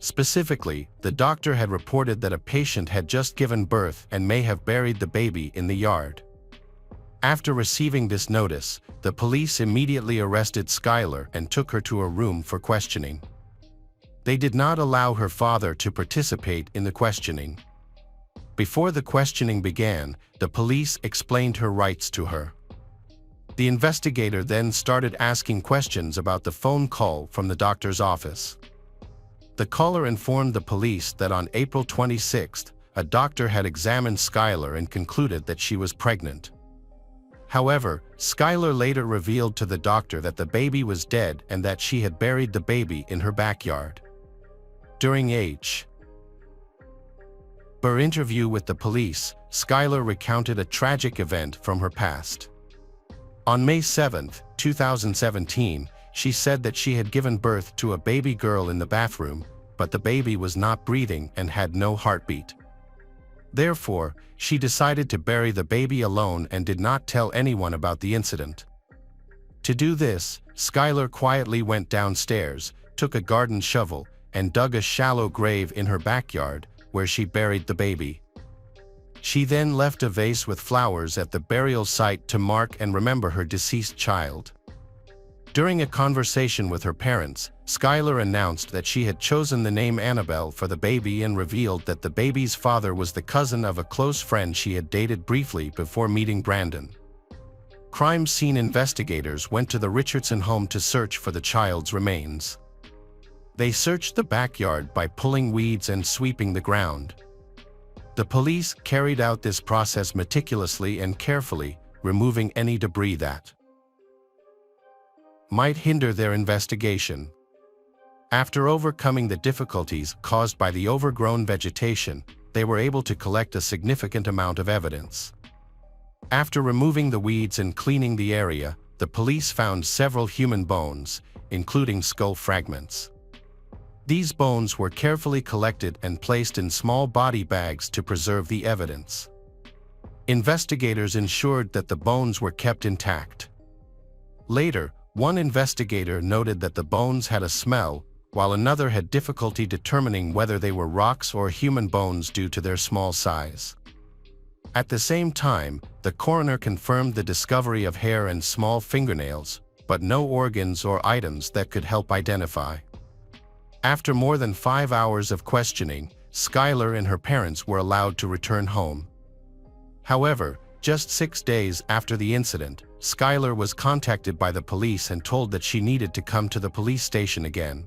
Speaker 1: Specifically, the doctor had reported that a patient had just given birth and may have buried the baby in the yard. After receiving this notice, the police immediately arrested Skylar and took her to a room for questioning. They did not allow her father to participate in the questioning. Before the questioning began, the police explained her rights to her. The investigator then started asking questions about the phone call from the doctor's office. The caller informed the police that on April 26, a doctor had examined Skylar and concluded that she was pregnant. However, Skylar later revealed to the doctor that the baby was dead and that she had buried the baby in her backyard. During her interview with the police, Skylar recounted a tragic event from her past. On May 7, 2017, she said that she had given birth to a baby girl in the bathroom, but the baby was not breathing and had no heartbeat. Therefore, she decided to bury the baby alone and did not tell anyone about the incident. To do this, Skylar quietly went downstairs, took a garden shovel, and dug a shallow grave in her backyard, where she buried the baby. She then left a vase with flowers at the burial site to mark and remember her deceased child. During a conversation with her parents, Skylar announced that she had chosen the name Annabelle for the baby and revealed that the baby's father was the cousin of a close friend she had dated briefly before meeting Brandon. Crime scene investigators went to the Richardson home to search for the child's remains. They searched the backyard by pulling weeds and sweeping the ground. The police carried out this process meticulously and carefully, removing any debris that might hinder their investigation. After overcoming the difficulties caused by the overgrown vegetation, they were able to collect a significant amount of evidence. After removing the weeds and cleaning the area, the police found several human bones, including skull fragments. These bones were carefully collected and placed in small body bags to preserve the evidence. Investigators ensured that the bones were kept intact. Later, one investigator noted that the bones had a smell, while another had difficulty determining whether they were rocks or human bones due to their small size. At the same time, the coroner confirmed the discovery of hair and small fingernails, but no organs or items that could help identify. After more than 5 hours of questioning, Skylar and her parents were allowed to return home. However, just 6 days after the incident, Skylar was contacted by the police and told that she needed to come to the police station again.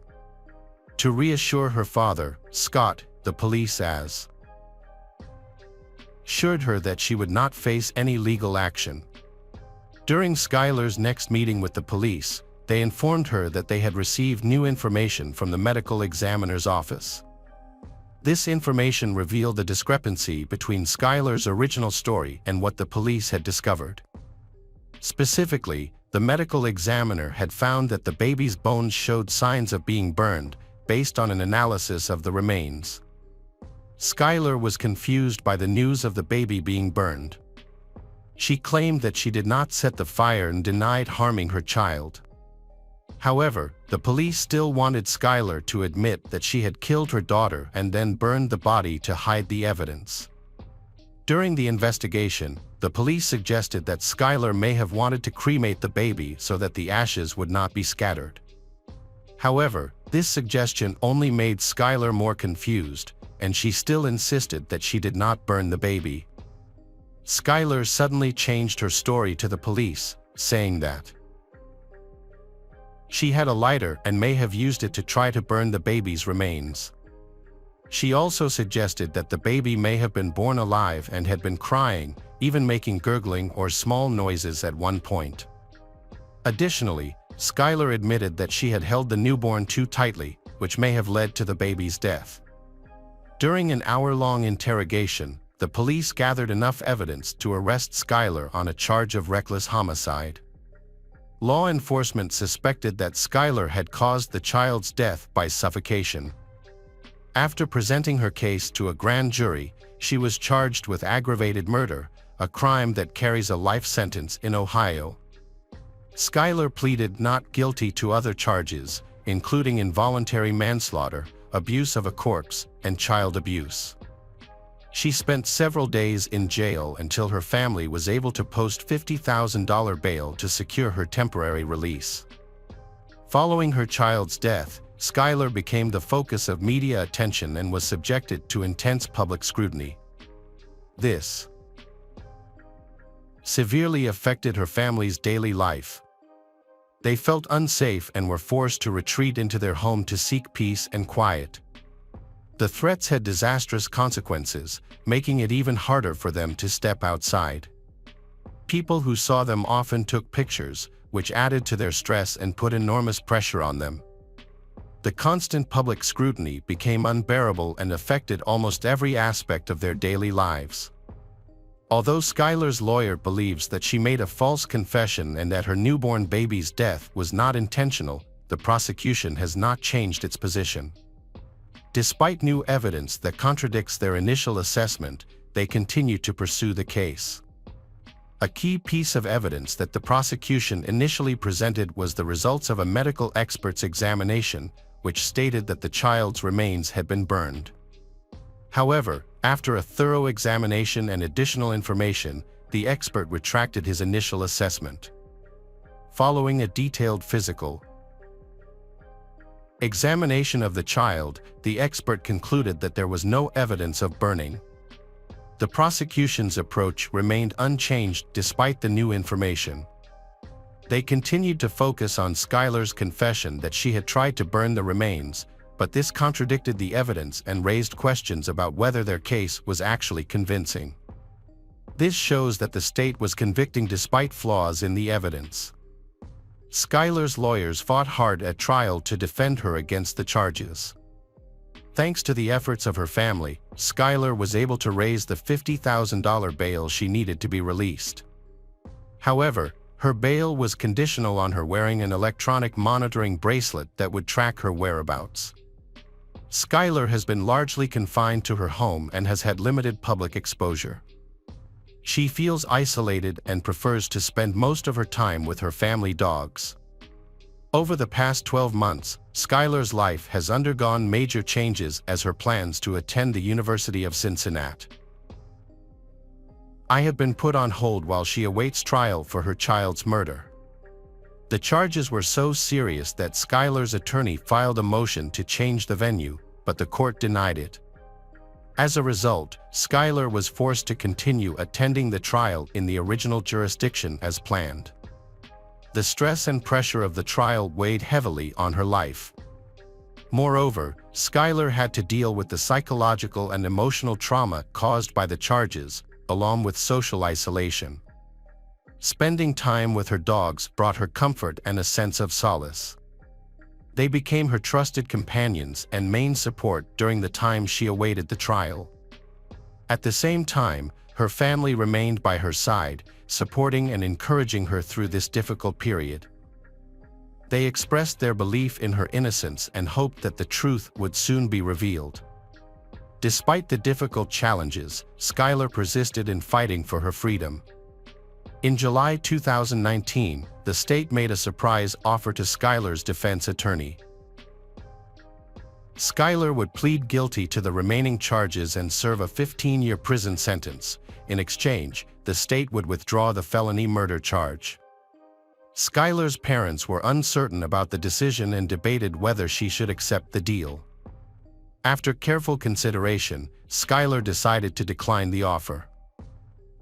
Speaker 1: To reassure her father, Scott, the police assured her that she would not face any legal action. During Skylar's next meeting with the police, they informed her that they had received new information from the medical examiner's office. This information revealed a discrepancy between Skylar's original story and what the police had discovered. Specifically, the medical examiner had found that the baby's bones showed signs of being burned, based on an analysis of the remains. Skylar was confused by the news of the baby being burned. She claimed that she did not set the fire and denied harming her child. However, the police still wanted Skylar to admit that she had killed her daughter and then burned the body to hide the evidence. During the investigation, the police suggested that Skylar may have wanted to cremate the baby so that the ashes would not be scattered. However, this suggestion only made Skylar more confused, and she still insisted that she did not burn the baby. Skylar suddenly changed her story to the police, saying that she had a lighter and may have used it to try to burn the baby's remains. She also suggested that the baby may have been born alive and had been crying, even making gurgling or small noises at one point. Additionally, Skylar admitted that she had held the newborn too tightly, which may have led to the baby's death. During an hour-long interrogation, the police gathered enough evidence to arrest Skylar on a charge of reckless homicide. Law enforcement suspected that Skylar had caused the child's death by suffocation. After presenting her case to a grand jury, she was charged with aggravated murder, a crime that carries a life sentence in Ohio. Skylar pleaded not guilty to other charges, including involuntary manslaughter, abuse of a corpse, and child abuse. She spent several days in jail until her family was able to post $50,000 bail to secure her temporary release. Following her child's death, Skylar became the focus of media attention and was subjected to intense public scrutiny. This severely affected her family's daily life. They felt unsafe and were forced to retreat into their home to seek peace and quiet. The threats had disastrous consequences, making it even harder for them to step outside. People who saw them often took pictures, which added to their stress and put enormous pressure on them. The constant public scrutiny became unbearable and affected almost every aspect of their daily lives. Although Skylar's lawyer believes that she made a false confession and that her newborn baby's death was not intentional, the prosecution has not changed its position. Despite new evidence that contradicts their initial assessment, they continue to pursue the case. A key piece of evidence that the prosecution initially presented was the results of a medical expert's examination, which stated that the child's remains had been burned. However, after a thorough examination and additional information, the expert retracted his initial assessment. Following a detailed physical examination of the child, the expert concluded that there was no evidence of burning. The prosecution's approach remained unchanged despite the new information. They continued to focus on Skylar's confession that she had tried to burn the remains, but this contradicted the evidence and raised questions about whether their case was actually convincing. This shows that the state was convicting despite flaws in the evidence. Skylar's lawyers fought hard at trial to defend her against the charges. Thanks to the efforts of her family, Skylar was able to raise the $50,000 bail she needed to be released. However, her bail was conditional on her wearing an electronic monitoring bracelet that would track her whereabouts. Skylar has been largely confined to her home and has had limited public exposure. She feels isolated and prefers to spend most of her time with her family dogs. Over the past 12 months, Skylar's life has undergone major changes as her plans to attend the University of Cincinnati have been put on hold while she awaits trial for her child's murder. The charges were so serious that Skylar's attorney filed a motion to change the venue, but the court denied it. As a result, Skylar was forced to continue attending the trial in the original jurisdiction as planned. The stress and pressure of the trial weighed heavily on her life. Moreover, Skylar had to deal with the psychological and emotional trauma caused by the charges, along with social isolation. Spending time with her dogs brought her comfort and a sense of solace. They became her trusted companions and main support during the time she awaited the trial. At the same time, her family remained by her side, supporting and encouraging her through this difficult period. They expressed their belief in her innocence and hoped that the truth would soon be revealed. Despite the difficult challenges, Skylar persisted in fighting for her freedom. In July 2019, the state made a surprise offer to Skylar's defense attorney. Skylar would plead guilty to the remaining charges and serve a 15-year prison sentence. In exchange, the state would withdraw the felony murder charge. Skylar's parents were uncertain about the decision and debated whether she should accept the deal. After careful consideration, Skylar decided to decline the offer.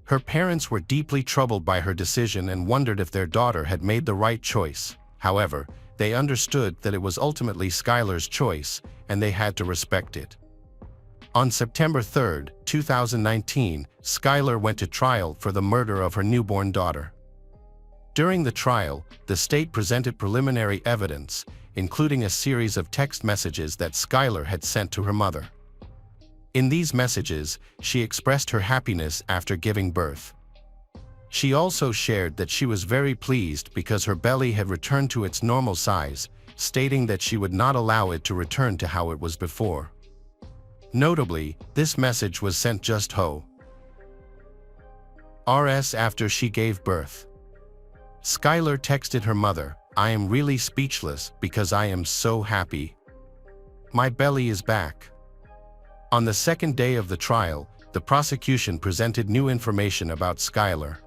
Speaker 1: Her parents were deeply troubled by her decision and wondered if their daughter had made the right choice. However, they understood that it was ultimately Skylar's choice, and they had to respect it. On September 3, 2019, Skylar went to trial for the murder of her newborn daughter. During the trial, the state presented preliminary evidence, including a series of text messages that Skylar had sent to her mother. In these messages, she expressed her happiness after giving birth. She also shared that she was very pleased because her belly had returned to its normal size, stating that she would not allow it to return to how it was before. Notably, this message was sent just hours after she gave birth. Skylar texted her mother, "I am really speechless because I am so happy. My belly is back." On the second day of the trial, the prosecution presented new information about Skylar.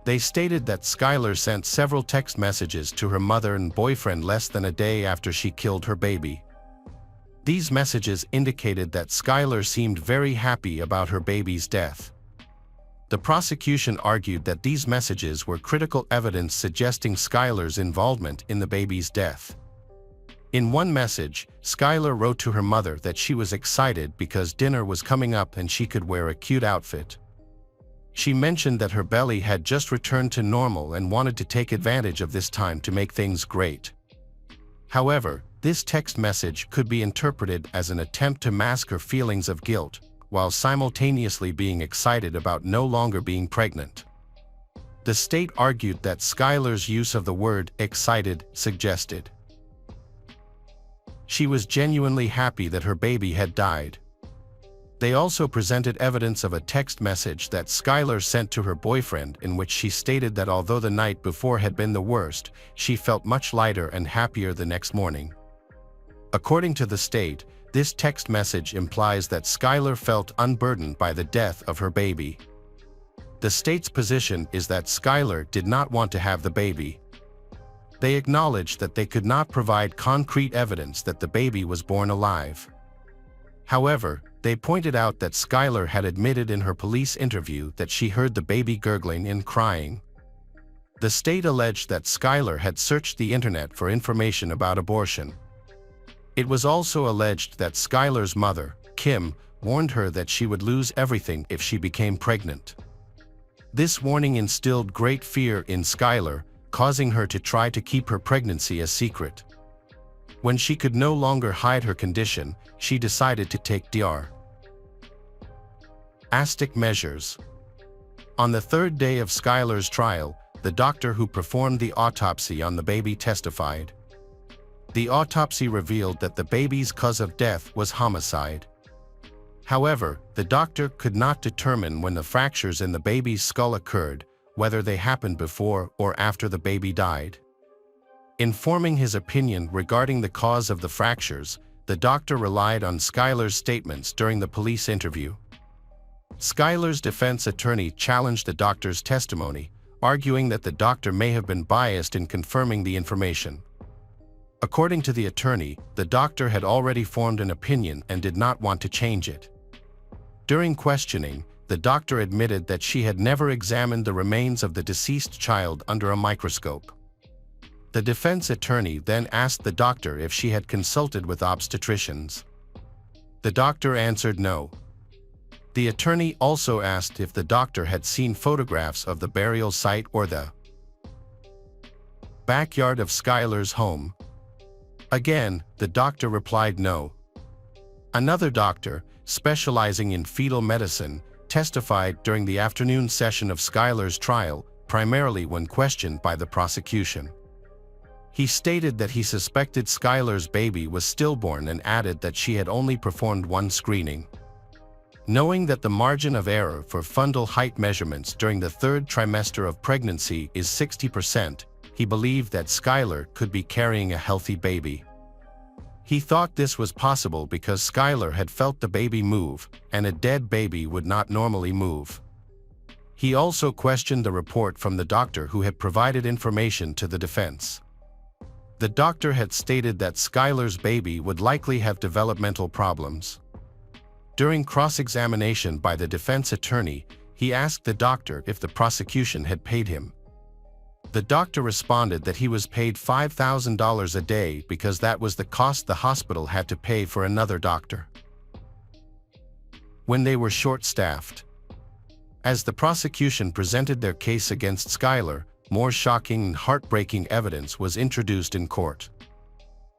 Speaker 1: They stated that Skylar sent several text messages to her mother and boyfriend less than a day after she killed her baby. These messages indicated that Skylar seemed very happy about her baby's death. The prosecution argued that these messages were critical evidence suggesting Skylar's involvement in the baby's death. In one message, Skylar wrote to her mother that she was excited because dinner was coming up and she could wear a cute outfit. She mentioned that her belly had just returned to normal and wanted to take advantage of this time to make things great. However, this text message could be interpreted as an attempt to mask her feelings of guilt, while simultaneously being excited about no longer being pregnant. The state argued that Skylar's use of the word excited suggested she was genuinely happy that her baby had died. They also presented evidence of a text message that Skylar sent to her boyfriend in which she stated that although the night before had been the worst, she felt much lighter and happier the next morning. According to the state, this text message implies that Skylar felt unburdened by the death of her baby. The state's position is that Skylar did not want to have the baby. They acknowledged that they could not provide concrete evidence that the baby was born alive. However, they pointed out that Skylar had admitted in her police interview that she heard the baby gurgling and crying. The state alleged that Skylar had searched the internet for information about abortion. It was also alleged that Skylar's mother, Kim, warned her that she would lose everything if she became pregnant. This warning instilled great fear in Skylar, causing her to try to keep her pregnancy a secret. When she could no longer hide her condition, she decided to take drastic measures. On the third day of Skylar's trial, the doctor who performed the autopsy on the baby testified. The autopsy revealed that the baby's cause of death was homicide. However, the doctor could not determine when the fractures in the baby's skull occurred, whether they happened before or after the baby died. In forming his opinion regarding the cause of the fractures, the doctor relied on Skylar's statements during the police interview. Skylar's defense attorney challenged the doctor's testimony, arguing that the doctor may have been biased in confirming the information. According to the attorney, the doctor had already formed an opinion and did not want to change it. During questioning, the doctor admitted that she had never examined the remains of the deceased child under a microscope. The defense attorney then asked the doctor if she had consulted with obstetricians. The doctor answered no. The attorney also asked if the doctor had seen photographs of the burial site or the backyard of Skylar's home. Again, the doctor replied no. Another doctor, specializing in fetal medicine, testified during the afternoon session of Skylar's trial, primarily when questioned by the prosecution. He stated that he suspected Skylar's baby was stillborn and added that she had only performed one screening. Knowing that the margin of error for fundal height measurements during the third trimester of pregnancy is 60%, he believed that Skylar could be carrying a healthy baby. He thought this was possible because Skylar had felt the baby move, and a dead baby would not normally move. He also questioned the report from the doctor who had provided information to the defense. The doctor had stated that Skylar's baby would likely have developmental problems. During cross-examination by the defense attorney, he asked the doctor if the prosecution had paid him. The doctor responded that he was paid $5,000 a day because that was the cost the hospital had to pay for another doctor when they were short-staffed. As the prosecution presented their case against Skylar, more shocking and heartbreaking evidence was introduced in court.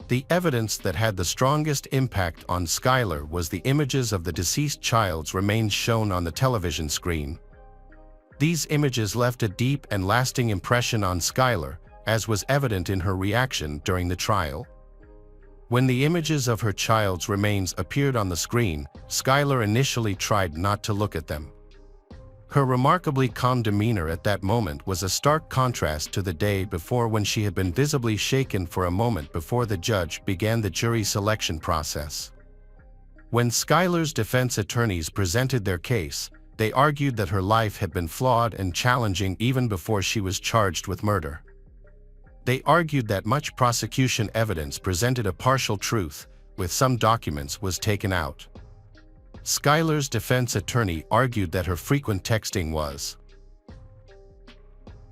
Speaker 1: The evidence that had the strongest impact on Skylar was the images of the deceased child's remains shown on the television screen. These images left a deep and lasting impression on Skylar, as was evident in her reaction during the trial. When the images of her child's remains appeared on the screen, Skylar initially tried not to look at them. Her remarkably calm demeanor at that moment was a stark contrast to the day before, when she had been visibly shaken for a moment before the judge began the jury selection process. When Skylar's defense attorneys presented their case, they argued that her life had been flawed and challenging even before she was charged with murder. They argued that much prosecution evidence presented a partial truth, with some documents was taken out. Skylar's defense attorney argued that her frequent texting was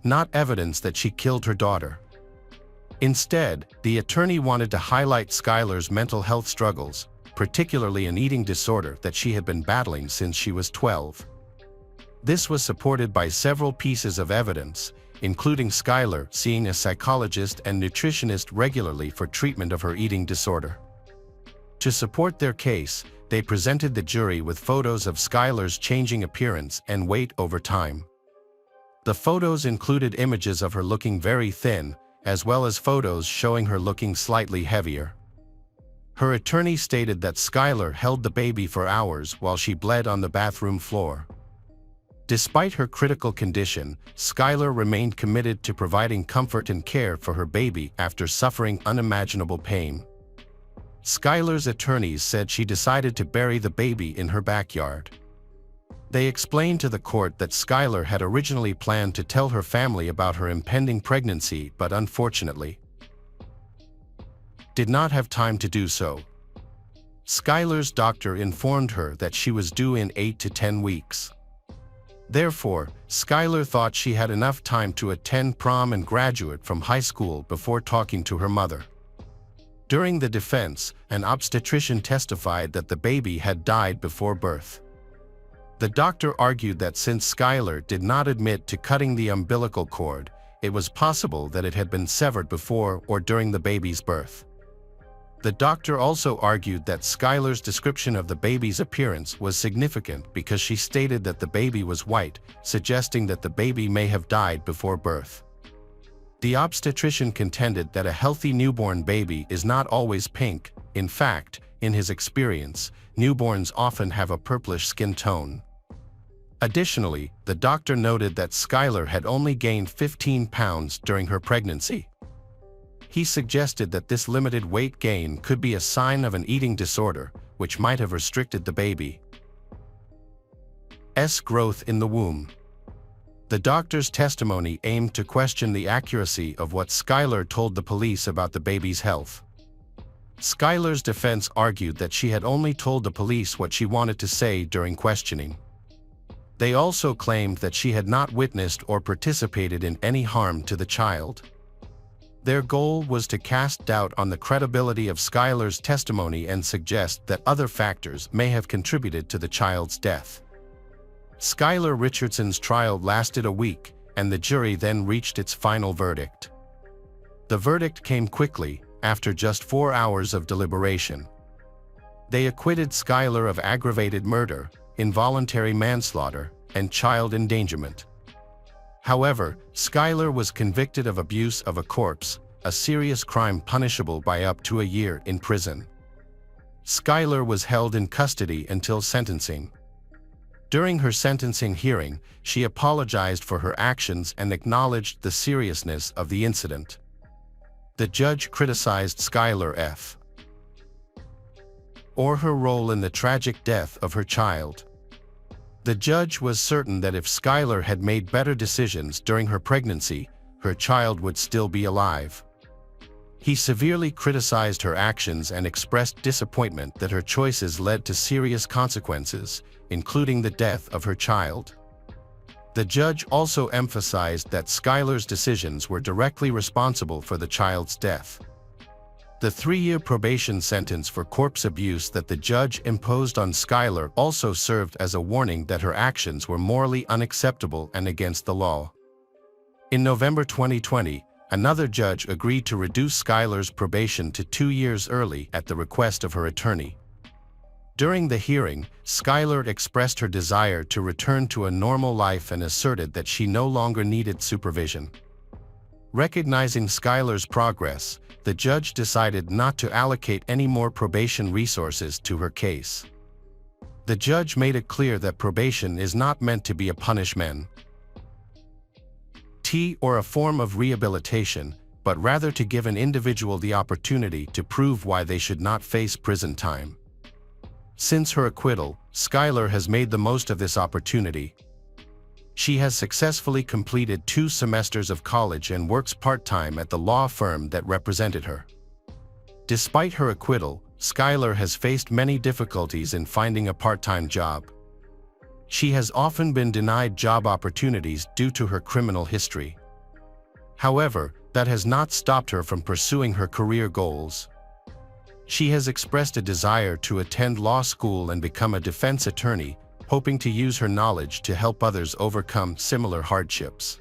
Speaker 1: not evidence that she killed her daughter. Instead, the attorney wanted to highlight Skylar's mental health struggles, particularly an eating disorder that she had been battling since she was 12. This was supported by several pieces of evidence, including Skylar seeing a psychologist and nutritionist regularly for treatment of her eating disorder. To support their case, they presented the jury with photos of Skylar's changing appearance and weight over time. The photos included images of her looking very thin, as well as photos showing her looking slightly heavier. Her attorney stated that Skylar held the baby for hours while she bled on the bathroom floor. Despite her critical condition, Skylar remained committed to providing comfort and care for her baby after suffering unimaginable pain. Skylar's attorneys said she decided to bury the baby in her backyard. They explained to the court that Skylar had originally planned to tell her family about her impending pregnancy, but unfortunately did not have time to do so. Skylar's doctor informed her that she was due in 8 to 10 weeks. Therefore, Skylar thought she had enough time to attend prom and graduate from high school before talking to her mother. During the defense, an obstetrician testified that the baby had died before birth. The doctor argued that since Skylar did not admit to cutting the umbilical cord, it was possible that it had been severed before or during the baby's birth. The doctor also argued that Skylar's description of the baby's appearance was significant because she stated that the baby was white, suggesting that the baby may have died before birth. The obstetrician contended that a healthy newborn baby is not always pink. In fact, in his experience, newborns often have a purplish skin tone. Additionally, the doctor noted that Skylar had only gained 15 pounds during her pregnancy. He suggested that this limited weight gain could be a sign of an eating disorder, which might have restricted the baby's growth in the womb. The doctor's testimony aimed to question the accuracy of what Skylar told the police about the baby's health. Skylar's defense argued that she had only told the police what she wanted to say during questioning. They also claimed that she had not witnessed or participated in any harm to the child. Their goal was to cast doubt on the credibility of Skylar's testimony and suggest that other factors may have contributed to the child's death. Skylar Richardson's trial lasted a week, and the jury then reached its final verdict. The verdict came quickly, after just 4 hours of deliberation. They acquitted Skylar of aggravated murder, involuntary manslaughter, and child endangerment. However, Skylar was convicted of abuse of a corpse, a serious crime punishable by up to a year in prison. Skylar was held in custody until sentencing. During her sentencing hearing, she apologized for her actions and acknowledged the seriousness of the incident. The judge criticized Skylar or her role in the tragic death of her child. The judge was certain that if Skylar had made better decisions during her pregnancy, her child would still be alive. He severely criticized her actions and expressed disappointment that her choices led to serious consequences, including the death of her child. The judge also emphasized that Skylar's decisions were directly responsible for the child's death. The 3-year probation sentence for corpse abuse that the judge imposed on Skylar also served as a warning that her actions were morally unacceptable and against the law. In November 2020, another judge agreed to reduce Skylar's probation to 2 years early at the request of her attorney. During the hearing, Skylar expressed her desire to return to a normal life and asserted that she no longer needed supervision. Recognizing Skylar's progress, the judge decided not to allocate any more probation resources to her case. The judge made it clear that probation is not meant to be a punishment or a form of rehabilitation, but rather to give an individual the opportunity to prove why they should not face prison time. Since her acquittal, Skylar has made the most of this opportunity. She has successfully completed 2 semesters of college and works part-time at the law firm that represented her. Despite her acquittal, Skylar has faced many difficulties in finding a part-time job. She has often been denied job opportunities due to her criminal history. However, that has not stopped her from pursuing her career goals. She has expressed a desire to attend law school and become a defense attorney, hoping to use her knowledge to help others overcome similar hardships.